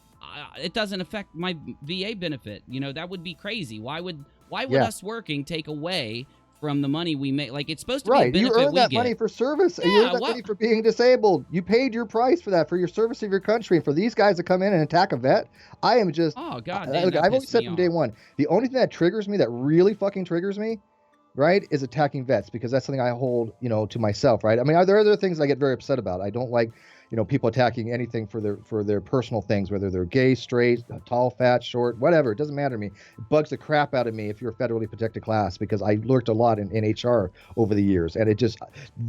Speaker 1: It doesn't affect my VA benefit. That would be crazy. Why would us working take away from the money we make. Like, it's supposed to
Speaker 2: Right.
Speaker 1: be a
Speaker 2: You
Speaker 1: benefit
Speaker 2: earn
Speaker 1: we
Speaker 2: that
Speaker 1: get.
Speaker 2: money for service.
Speaker 1: Yeah,
Speaker 2: you earn that money for being disabled. You paid your price for that, for your service of your country. And for these guys to come in and attack a vet, I am just...
Speaker 1: Oh, God,
Speaker 2: look, I've always said from day one, the only thing that triggers me, that really fucking triggers me, right, is attacking vets, because that's something I hold, to myself, right? I mean, there are other things I get very upset about. I don't like, people attacking anything for their personal things, whether they're gay, straight, tall, fat, short, whatever. It doesn't matter to me. It bugs the crap out of me if you're a federally protected class, because I learned a lot in HR over the years, and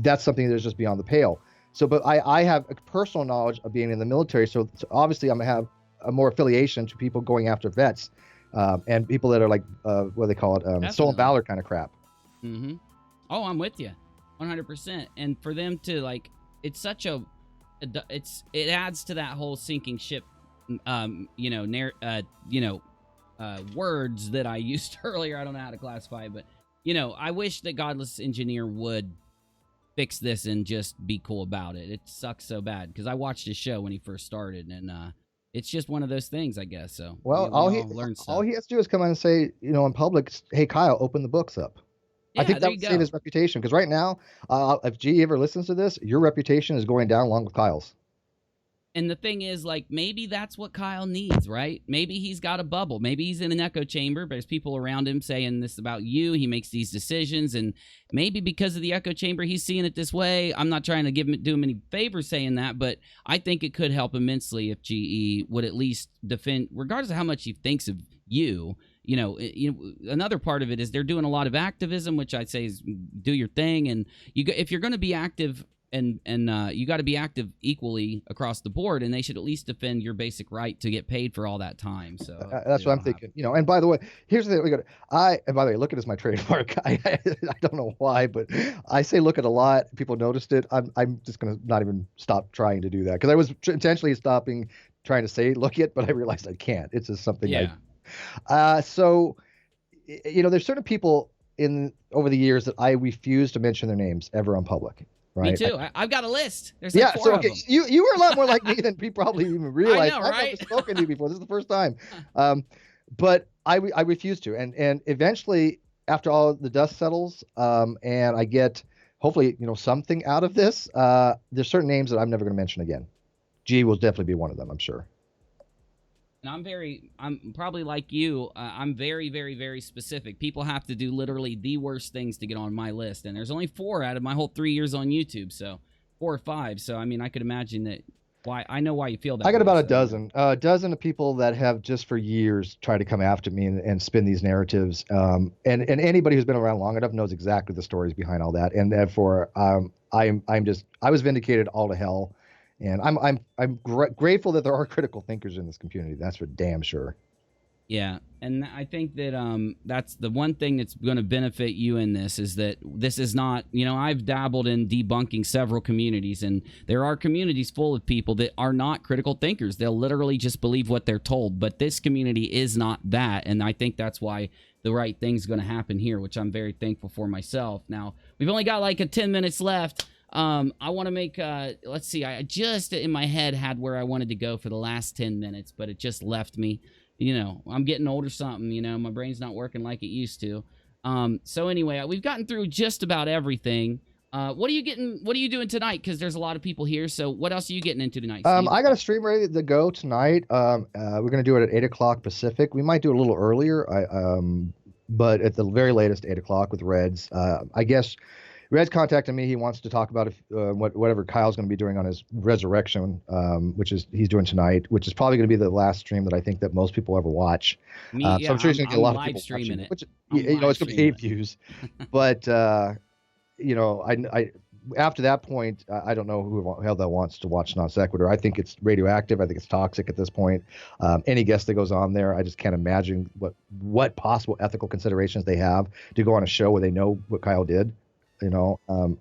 Speaker 2: that's something that's just beyond the pale. So, but I have a personal knowledge of being in the military, so obviously I'm gonna have a more affiliation to people going after vets, and people that are like, what do they call it, stolen valor kind of crap.
Speaker 1: Mm-hmm. Oh, I'm with you, 100%. And for them to, like, it's such a, it adds to that whole sinking ship, words that I used earlier. I don't know how to classify it, but I wish that Godless Engineer would fix this and just be cool about it. It sucks so bad, because I watched his show when he first started, and it's just one of those things, I guess. So,
Speaker 2: well, all he has to do is come on and say, in public, hey, Kyle, open the books up.
Speaker 1: Yeah,
Speaker 2: I think that would save his reputation, because right now, if GE ever listens to this, your reputation is going down along with Kyle's.
Speaker 1: And the thing is, like, maybe that's what Kyle needs, right? Maybe he's got a bubble. Maybe he's in an echo chamber, but there's people around him saying this about you. He makes these decisions, and maybe because of the echo chamber, he's seeing it this way. I'm not trying to do him any favors saying that, but I think it could help immensely if GE would at least defend, regardless of how much he thinks of you. Another part of it is they're doing a lot of activism, which I'd say is do your thing, and if you're going to be active, and you got to be active equally across the board, and they should at least defend your basic right to get paid for all that time. So
Speaker 2: that's what I'm thinking. And by the way, here's the thing. And by the way, look at as my trademark. I don't know why, but I say look at a lot. People noticed it. I'm just gonna not even stop trying to do that, because I was intentionally stopping trying to say look it, but I realized I can't. It's just something. Yeah. So there's certain people over the years that I refuse to mention their names ever on public. Right?
Speaker 1: Me too. I've got a list. There's like 4 of them.
Speaker 2: You were a lot more like me than people probably even realize.
Speaker 1: I know, right?
Speaker 2: I've never spoken to you before. This is the first time. But I refuse to. And eventually, after all the dust settles, and I get hopefully something out of this, there's certain names that I'm never going to mention again. G will definitely be one of them, I'm sure.
Speaker 1: And I'm probably like you. I'm very, very, very specific. People have to do literally the worst things to get on my list. And there's only 4 out of my whole 3 years on YouTube. So 4 or 5. So, I mean, I could imagine that. I know why you feel that.
Speaker 2: I got about a dozen of people that have just for years tried to come after me and spin these narratives. And anybody who's been around long enough knows exactly the stories behind all that. And therefore, I was vindicated all to hell. And I'm grateful that there are critical thinkers in this community. That's for damn sure.
Speaker 1: Yeah, and I think that that's the one thing that's going to benefit you in this, is that this is not, I've dabbled in debunking several communities, and there are communities full of people that are not critical thinkers. They'll literally just believe what they're told, but this community is not that, and I think that's why the right thing's going to happen here, which I'm very thankful for myself. Now, we've only got like 10 minutes left. I want to make, let's see, I just in my head had where I wanted to go for the last 10 minutes, but it just left me. I'm getting old or something, my brain's not working like it used to. So anyway, we've gotten through just about everything. What are you doing tonight? Because there's a lot of people here. So what else are you getting into tonight, Steve?
Speaker 2: I got a stream ready to go tonight. We're going to do it at 8 o'clock Pacific. We might do it a little earlier. But at the very latest, 8 o'clock with Reds. I guess Red's contacted me. He wants to talk about whatever Kyle's going to be doing on his resurrection, which he's doing tonight, which is probably going to be the last stream that I think that most people ever watch.
Speaker 1: So I'm sure he's going to get a lot of people
Speaker 2: watching
Speaker 1: it.
Speaker 2: Which, it's going to be 8 views. But, I after that point, I don't know who the hell that wants to watch NonSequitur. I think it's radioactive. I think it's toxic at this point. Any guest that goes on there, I just can't imagine what possible ethical considerations they have to go on a show where they know what Kyle did. So we're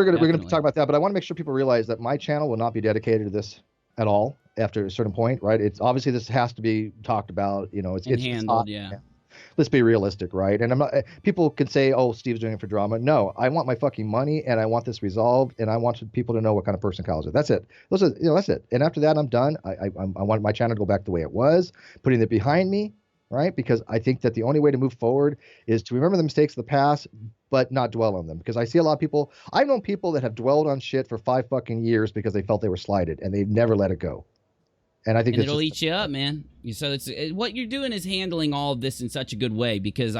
Speaker 2: gonna talk about that, but I want to make sure people realize that my channel will not be dedicated to this at all after a certain point, right? It's obviously this has to be talked about, it's
Speaker 1: handled,
Speaker 2: Let's be realistic, right? And I'm not. People can say, "Oh, Steve's doing it for drama." No, I want my fucking money, and I want this resolved, and I want people to know what kind of person Kyle is. That's it. That's it. And after that, I'm done. I want my channel to go back the way it was, putting it behind me, right? Because I think that the only way to move forward is to remember the mistakes of the past, but not dwell on them. Because I see a lot of people, I've known people that have dwelled on shit for 5 fucking years because they felt they were slighted and they've never let it go. And I think
Speaker 1: and
Speaker 2: that's
Speaker 1: it'll
Speaker 2: just,
Speaker 1: eat you up, man. So what you're doing is handling all of this in such a good way, because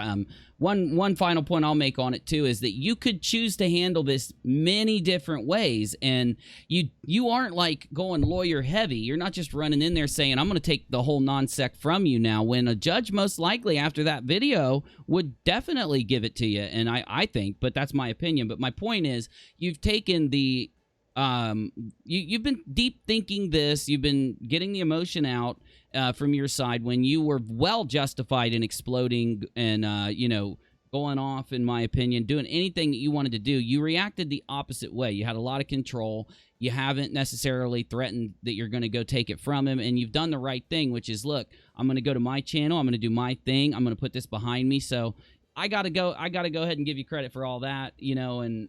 Speaker 1: one final point I'll make on it too is that you could choose to handle this many different ways, and you aren't like going lawyer heavy. You're not just running in there saying, I'm going to take the whole non-sec from you now, when a judge most likely after that video would definitely give it to you. And I think, but that's my opinion. But my point is, you've taken the you've been deep thinking this. You've been getting the emotion out from your side when you were well justified in exploding and going off, in my opinion, doing anything that you wanted to do. You reacted the opposite way. You had a lot of control. You haven't necessarily threatened that you're going to go take it from him, and you've done the right thing, which is, look, I'm going to go to my channel. I'm going to do my thing. I'm going to put this behind me. So I gotta go ahead and give you credit for all that, and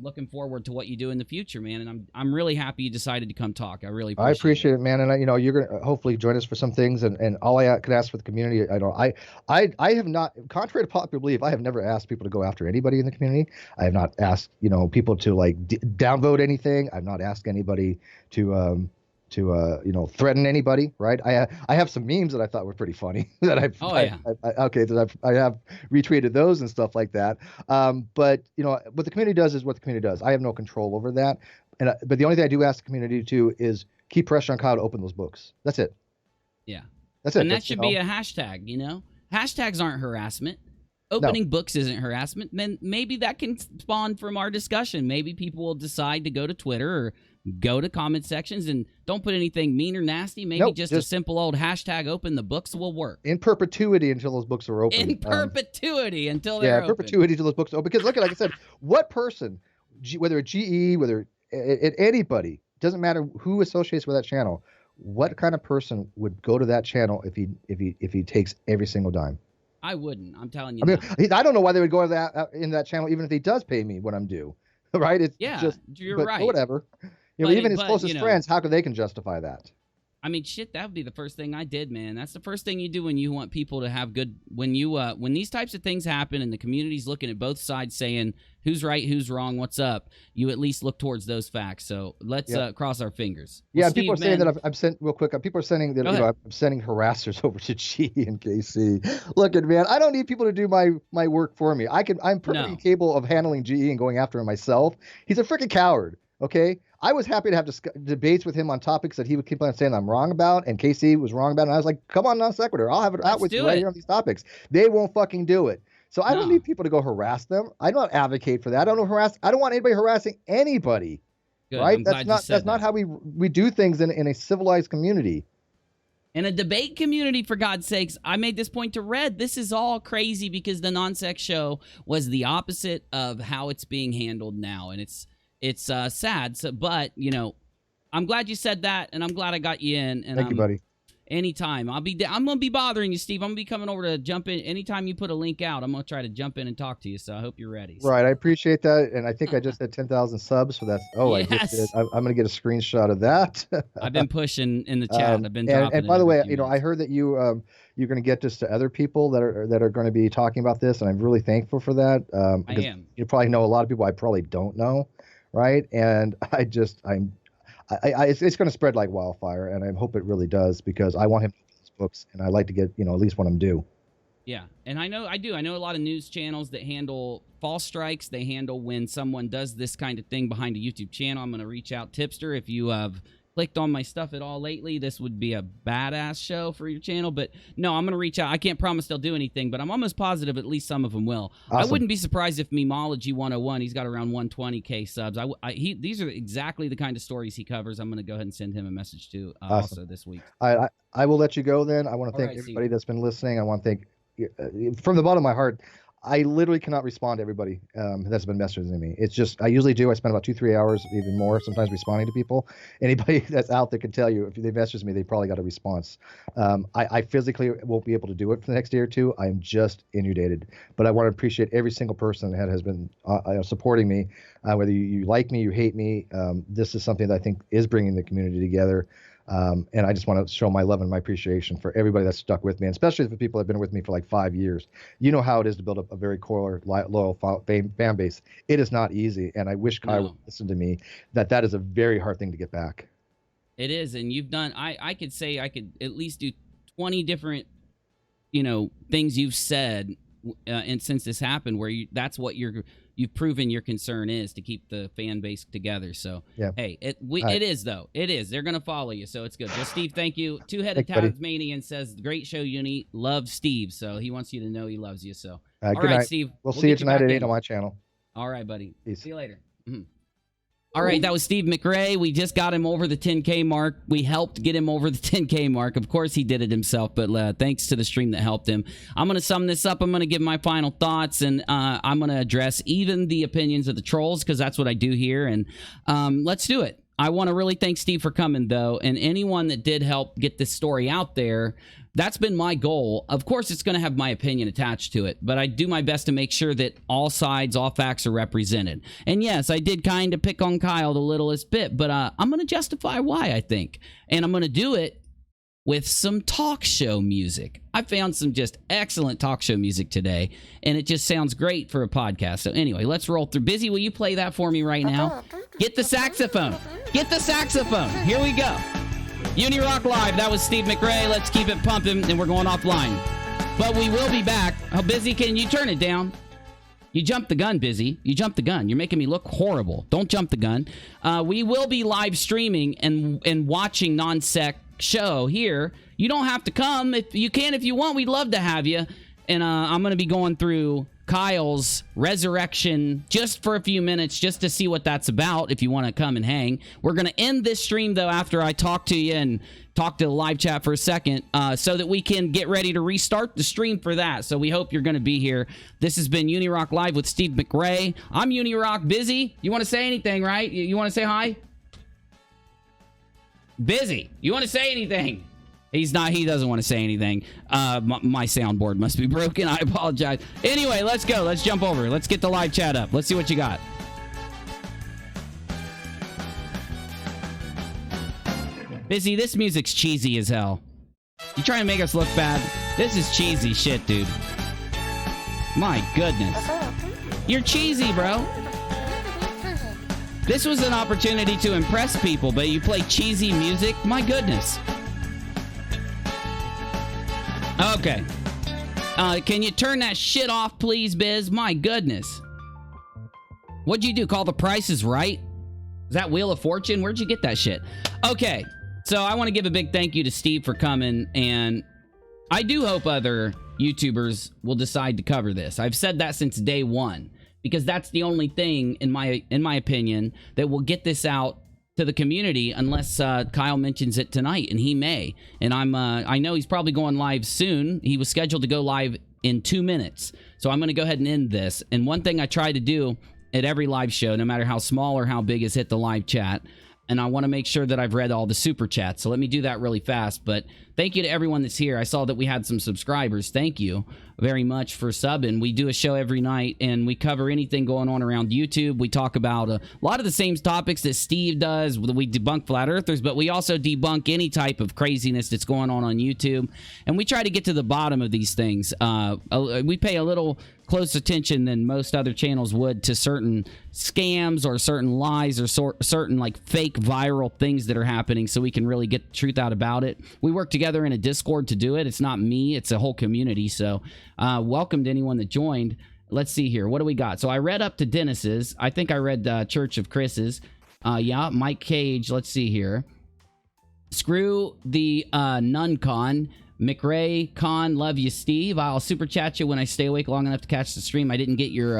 Speaker 1: looking forward to what you do in the future, man. And I'm really happy you decided to come talk. I really appreciate
Speaker 2: it, man. And you're gonna hopefully join us for some things. And all I could ask for the community, I have not, contrary to popular belief, I have never asked people to go after anybody in the community. I have not asked people to like downvote anything. I've not asked anybody to threaten anybody, right? I have some memes that I thought were pretty funny that I have retweeted those and stuff like that. But what the community does is what the community does. I have no control over that. But the only thing I do ask the community to is keep pressure on Kyle to open those books. That's it.
Speaker 1: Yeah.
Speaker 2: That's it.
Speaker 1: And that should be a hashtag, Hashtags aren't harassment. Opening books isn't harassment. Then maybe that can spawn from our discussion. Maybe people will decide to go to Twitter or go to comment sections and don't put anything mean or nasty. Maybe just a simple old hashtag open the books will work.
Speaker 2: In perpetuity until those books are open.
Speaker 1: In perpetuity until they're open.
Speaker 2: Yeah, perpetuity until those books are open. Because look, like I said, what person, whether a GE, whether anybody, doesn't matter who associates with that channel, what kind of person would go to that channel if he takes every single dime?
Speaker 1: I wouldn't. I'm telling you.
Speaker 2: I don't know why they would go to that in that channel, even if he does pay me what I'm due. Right? It's
Speaker 1: you're right.
Speaker 2: Whatever. Even his closest friends, how could they can justify that?
Speaker 1: I mean, shit, that would be the first thing I did, man. That's the first thing you do when you want people to have good. When these types of things happen and the community's looking at both sides, saying who's right, who's wrong, what's up, you at least look towards those facts. So let's cross our fingers.
Speaker 2: Well, Steve, people are saying that I'm sent real quick. People are sending that I'm sending harassers over to G and KC. Look, man, I don't need people to do my work for me. I'm perfectly capable of handling GE and going after him myself. He's a freaking coward. Okay. I was happy to have debates with him on topics that he would keep on saying I'm wrong about, and Casey was wrong about, and I was like, come on, non-sequitur, I'll have it out with you right here on these topics. They won't fucking do it. So I don't need people to go harass them. I don't advocate for that. I don't want anybody harassing anybody.
Speaker 1: Good.
Speaker 2: Right? That's not how we do things in a civilized community.
Speaker 1: In a debate community, for God's sakes. I made this point to Red. This is all crazy because the NonSec show was the opposite of how it's being handled now, and it's sad. So, but I'm glad you said that, and I'm glad I got you in. And
Speaker 2: thank you, buddy.
Speaker 1: Anytime I'm gonna be bothering you, Steve. I'm gonna be coming over to jump in anytime you put a link out. I'm gonna try to jump in and talk to you. So I hope you're ready.
Speaker 2: Right, I appreciate that, and I think I just had 10,000 subs for that. Oh, yes. I just did. I'm gonna get a screenshot of that.
Speaker 1: I've been pushing in the chat. I've been dropping.
Speaker 2: And by the way, I heard that you're going to get this to other people that are going to be talking about this, and I'm really thankful for that.
Speaker 1: I am.
Speaker 2: You probably know a lot of people I probably don't know. Right. And it's going to spread like wildfire. And I hope it really does, because I want him to read these books, and I like to get, at least what I'm due.
Speaker 1: Yeah. And I know a lot of news channels that handle false strikes. They handle when someone does this kind of thing behind a YouTube channel. I'm going to reach out. Tipster, if you have clicked on my stuff at all lately, this would be a badass show for your channel. But no, I'm going to reach out. I can't promise they'll do anything, but I'm almost positive at least some of them will. Awesome. I wouldn't be surprised if Memology 101, he's got around 120K subs. These are exactly the kind of stories he covers. I'm going to go ahead and send him a message to also this week.
Speaker 2: I will let you go then. I want to thank everybody that's been listening. I want to thank, from the bottom of my heart, I literally cannot respond to everybody that's been messaging me. It's just, I usually do. I spend about 2-3 hours, even more, sometimes responding to people. Anybody that's out there can tell you, if they message me, they probably got a response. I physically won't be able to do it for the next day or two. I'm just inundated. But I want to appreciate every single person that has been supporting me, whether you like me, you hate me. This is something that I think is bringing the community together. And I just want to show my love and my appreciation for everybody that's stuck with me, and especially for people that have been with me for like 5 years. You know how it is to build up a very core, loyal fan base. It is not easy, and I wish Kai would listen to me. That is a very hard thing to get back.
Speaker 1: It is, and you've done. I could say I could at least do 20 different, things you've said, and since this happened, where that's what you've proven your concern is, to keep the fan base together. So
Speaker 2: yeah.
Speaker 1: Hey, it is though. It is. They're gonna follow you, so it's good. Well, Steve, thank you. Two-headed Tasmanian says, "Great show, Uni. Love Steve." So he wants you to know he loves you. So all right, night. Steve.
Speaker 2: We'll see you tonight at 8 on my channel.
Speaker 1: All right, buddy.
Speaker 2: Peace.
Speaker 1: See you later. All right, that was Steve Mcrae. We just got him over the 10K mark. We helped get him over the 10K mark. Of course, he did it himself, but thanks to the stream that helped him. I'm going to sum this up. I'm going to give my final thoughts, and I'm going to address even the opinions of the trolls, because that's what I do here, and let's do it. I want to really thank Steve for coming, though, and anyone that did help get this story out there. That's been my goal. Of course, it's going to have my opinion attached to it, but I do my best to make sure that all sides, all facts are represented. And yes, I did kind of pick on Kyle the littlest bit, but I'm going to justify why, I think. And I'm going to do it with some talk show music. I found some just excellent talk show music today, and it just sounds great for a podcast. So anyway, let's roll through. Bizzy, will you play that for me right now? Get the saxophone. Get the saxophone. Here we go. UNIRock Live. That was Steve Mcrae. Let's keep it pumping, and we're going offline. But we will be back. How Bizzy? Can you turn it down? You jumped the gun, Bizzy. You jumped the gun. You're making me look horrible. Don't jump the gun. We will be live streaming and watching NonSec show here. You don't have to come. If you can, if you want, we'd love to have you. And I'm going to be going through Kyle's resurrection just for a few minutes, just to see what that's about, if you want to come and hang. We're going to end this stream, though, after I talk to you and talk to the live chat for a second, so that we can get ready to restart the stream for that. So we hope you're going to be here. This has been UNIRock Live with Steve Mcrae. I'm UNIRock. Bizzy, you want to say anything, right? You want to say hi? Bizzy, you want to say anything? He's not. He doesn't want to say anything. My soundboard must be broken. I apologize. Anyway, let's go. Let's jump over. Let's get the live chat up. Let's see what you got. Bizzy, this music's cheesy as hell. You trying to make us look bad? This is cheesy shit, dude. My goodness. You're cheesy, bro. This was an opportunity to impress people, but you play cheesy music? My goodness. Okay. Can you turn that shit off, please, Biz? My goodness. What'd you do? Call the prices right? Is that Wheel of Fortune? Where'd you get that shit? Okay. So I want to give a big thank you to Steve for coming, and I do hope other YouTubers will decide to cover this. I've said that since day one, because that's the only thing, in my opinion, that will get this out to the community, unless Kyle mentions it tonight, and he may. And I know he's probably going live soon. He was scheduled to go live in 2 minutes, so I'm going to go ahead and end this. And one thing I try to do at every live show, no matter how small or how big, is hit the live chat. And I want to make sure that I've read all the super chats. So let me do that really fast. But thank you to everyone that's here. I saw that we had some subscribers. Thank you very much for subbing. We do a show every night, and we cover anything going on around YouTube. We talk about a lot of the same topics that Steve does. We debunk flat earthers, but we also debunk any type of craziness that's going on YouTube. And we try to get to the bottom of these things. We pay a little close attention than most other channels would to certain scams or certain lies or certain like fake viral things that are happening, so we can really get the truth out about it. We work together in a Discord to do it. It's not me, it's a whole community. So welcome to anyone that joined. Let's see here, what do we got? So I read up to Dennis's. I think I read Church of Chris's. Yeah, Mike Cage. Let's see here. Screw the NunCon. Mcrae, Con, love you, Steve. I'll super chat you when I stay awake long enough to catch the stream. I didn't get your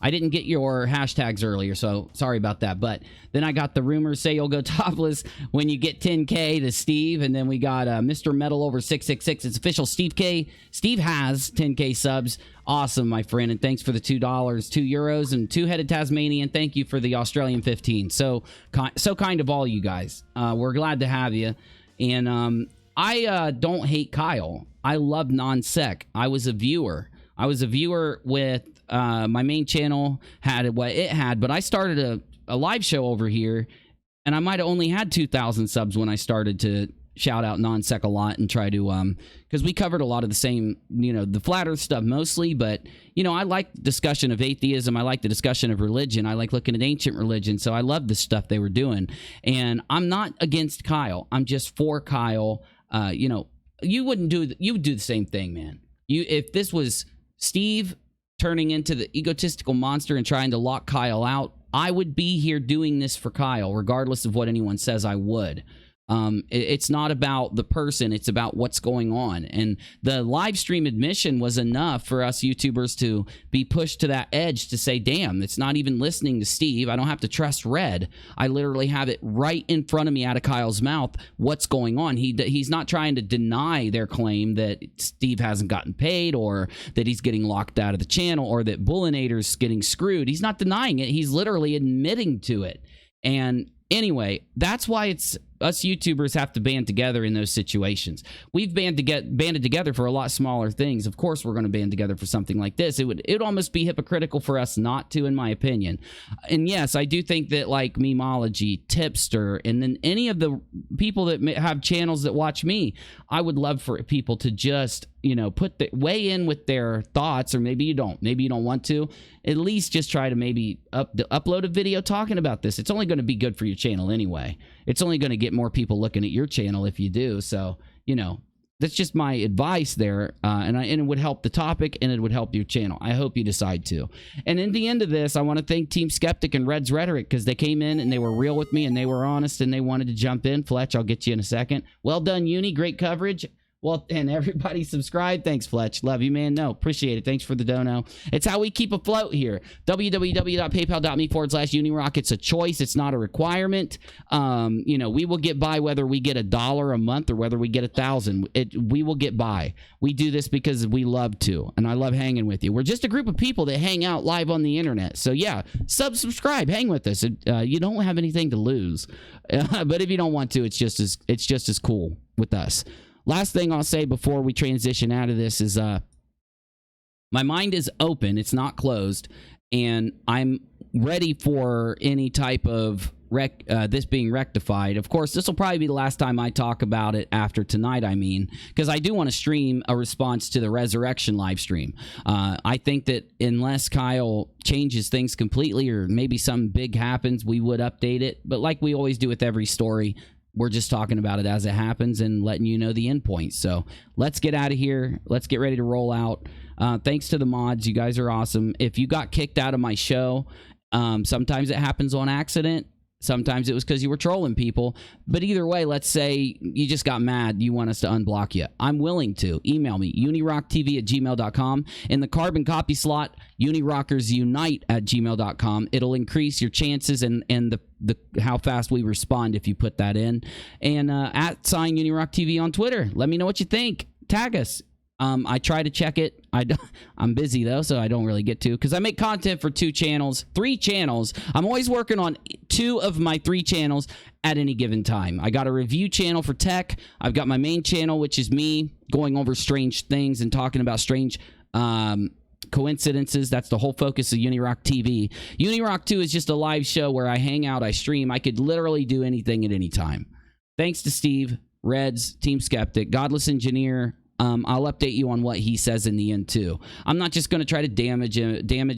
Speaker 1: hashtags earlier, so sorry about that. But then I got the rumors say you'll go topless when you get 10K to Steve. And then we got Mr. Metal over 666. It's official. Steve K. Steve has 10K subs. Awesome, my friend. And thanks for the $2, €2, and two-headed Tasmanian. Thank you for the Australian 15. So kind of all you guys. We're glad to have you. And I don't hate Kyle. I love NonSec. I was a viewer. With my main channel had what it had, but I started a live show over here And I might have only had 2,000 subs when I started to shout out NonSec a lot and try to, because we covered a lot of the same, the flat earth stuff mostly, but, I like discussion of atheism. I like the discussion of religion. I like looking at ancient religion. So I love the stuff they were doing. And I'm not against Kyle. I'm just for Kyle. You would do the same thing, man. If this was Steve turning into the egotistical monster and trying to lock Kyle out, I would be here doing this for Kyle, regardless of what anyone says I would. It's not about the person, it's about what's going on. And the live stream admission was enough for us YouTubers to be pushed to that edge to say, damn, it's not even listening to Steve. I don't have to trust Red. I literally have it right in front of me out of Kyle's mouth what's going on. He's not trying to deny their claim that Steve hasn't gotten paid or that he's getting locked out of the channel or that Bullinator's getting screwed. He's not denying it. He's literally admitting to it. And anyway, that's why it's us YouTubers have to band together in those situations. We've banded together for a lot smaller things. Of course, we're going to band together for something like this. It would almost be hypocritical for us not to, in my opinion. And yes, I do think that like Memology, Tipster, and then any of the people that have channels that watch me, I would love for people to just weigh in with their thoughts, or maybe you don't want to. At least just try to maybe upload a video talking about this. It's only going to be good for your channel anyway. It's only going to get more people looking at your channel if you do. So, that's just my advice there. And it would help the topic and it would help your channel. I hope you decide to. And in the end of this, I want to thank Team Skeptic and Red's Rhetoric because they came in and they were real with me and they were honest and they wanted to jump in. Fletch, I'll get you in a second. Well done, Uni. Great coverage. Well, and everybody subscribe. Thanks, Fletch. Love you, man. No, appreciate it. Thanks for the dono. It's how we keep afloat here. www.paypal.me/UNIRock. It's a choice. It's not a requirement. We will get by whether we get $1 a month or whether we get 1,000. We will get by. We do this because we love to, and I love hanging with you. We're just a group of people that hang out live on the internet. So yeah, subscribe, hang with us. You don't have anything to lose, but if you don't want to, it's just as cool with us. Last thing I'll say before we transition out of this is my mind is open. It's not closed. And I'm ready for any type of this being rectified. Of course, this will probably be the last time I talk about it after tonight, because I do want to stream a response to the Resurrection live stream. I think that unless Kyle changes things completely or maybe something big happens, we would update it. But like we always do with every story, we're just talking about it as it happens and letting you know the endpoint. So let's get out of here. Let's get ready to roll out. Thanks to the mods. You guys are awesome. If you got kicked out of my show, sometimes it happens on accident. Sometimes it was because you were trolling people. But either way, let's say you just got mad. You want us to unblock you. I'm willing to. Email me, UNIRocktv@gmail.com. In the carbon copy slot, UNIRockersUnite@gmail.com. It'll increase your chances and the how fast we respond if you put that in. And @UNIRockTV on Twitter. Let me know what you think. Tag us. I try to check it. I'm busy, though, so I don't really get to, because I make content for 3 channels. I'm always working on 2 of my 3 channels at any given time. I got a review channel for tech. I've got my main channel, which is me going over strange things and talking about strange coincidences. That's the whole focus of UNIRockTV. UNIRock 2 is just a live show where I hang out, I stream. I could literally do anything at any time. Thanks to Steve, Reds, Team Skeptic, Godless Engineer. I'll update you on what he says in the end, too. I'm not just going to try to damage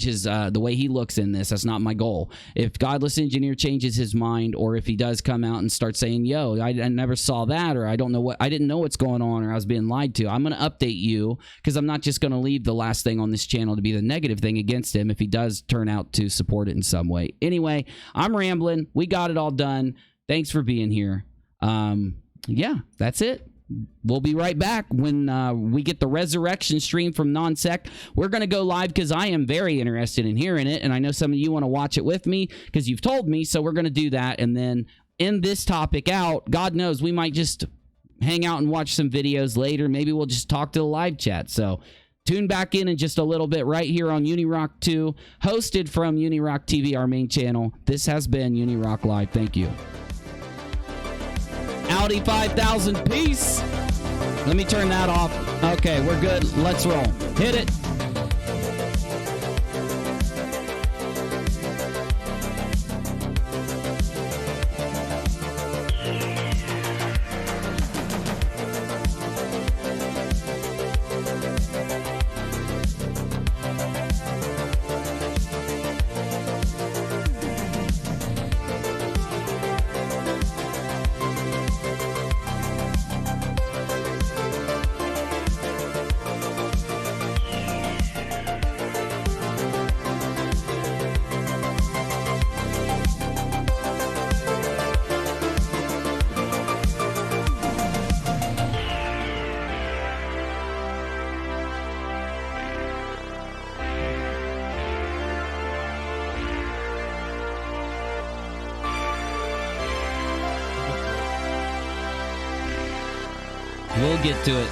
Speaker 1: his the way he looks in this. That's not my goal. If Godless Engineer changes his mind, or if he does come out and start saying, yo, I never saw that, or I didn't know what's going on, or I was being lied to, I'm going to update you, because I'm not just going to leave the last thing on this channel to be the negative thing against him if he does turn out to support it in some way. Anyway, I'm rambling. We got it all done. Thanks for being here. Yeah, that's it. We'll be right back when we get the resurrection stream from NonSec. We're going to go live because I am very interested in hearing it, and I know some of you want to watch it with me because you've told me, so we're going to do that. And then end this topic out. God knows, we might just hang out and watch some videos later. Maybe we'll just talk to the live chat. So tune back in just a little bit right here on UNIRock 2, hosted from UNIRockTv, our main channel. This has been UNIRock Live. Thank you. Audi 5000, peace. Let me turn that off. Okay, we're good. Let's roll. Hit it. We'll get to it.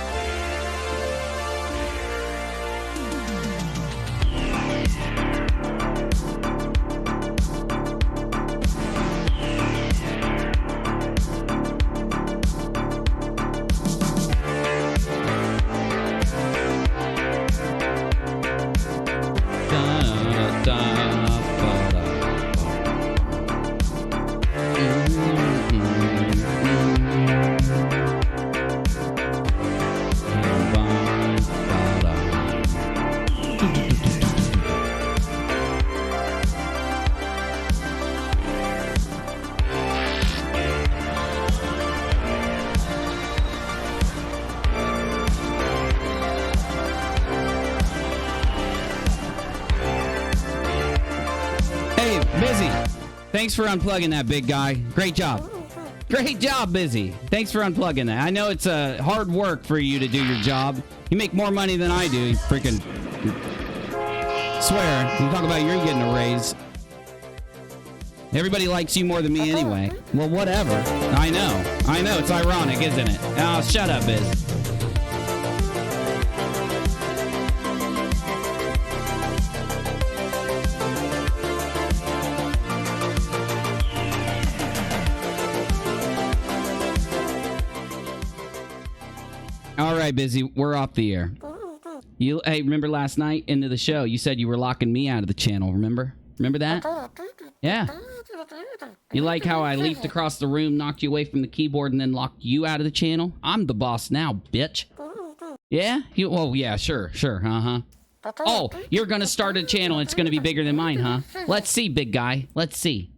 Speaker 1: Bizzy, thanks for unplugging that, big guy. Great job. Great job, Bizzy. Thanks for unplugging that. I know it's hard work for you to do your job. You make more money than I do. You freaking swear. You talk about you're getting a raise. Everybody likes you more than me anyway. Well, whatever. I know. I know. It's ironic, isn't it? Oh, shut up, Biz. All right, Bizzy, we're off the air. Hey, remember last night into the show, you said you were locking me out of the channel, remember? Remember that? Yeah. You like how I leaped across the room, knocked you away from the keyboard, and then locked you out of the channel? I'm the boss now, bitch. Yeah? Oh, yeah, sure, uh-huh. Oh, you're gonna start a channel, it's gonna be bigger than mine, huh? Let's see, big guy. Let's see.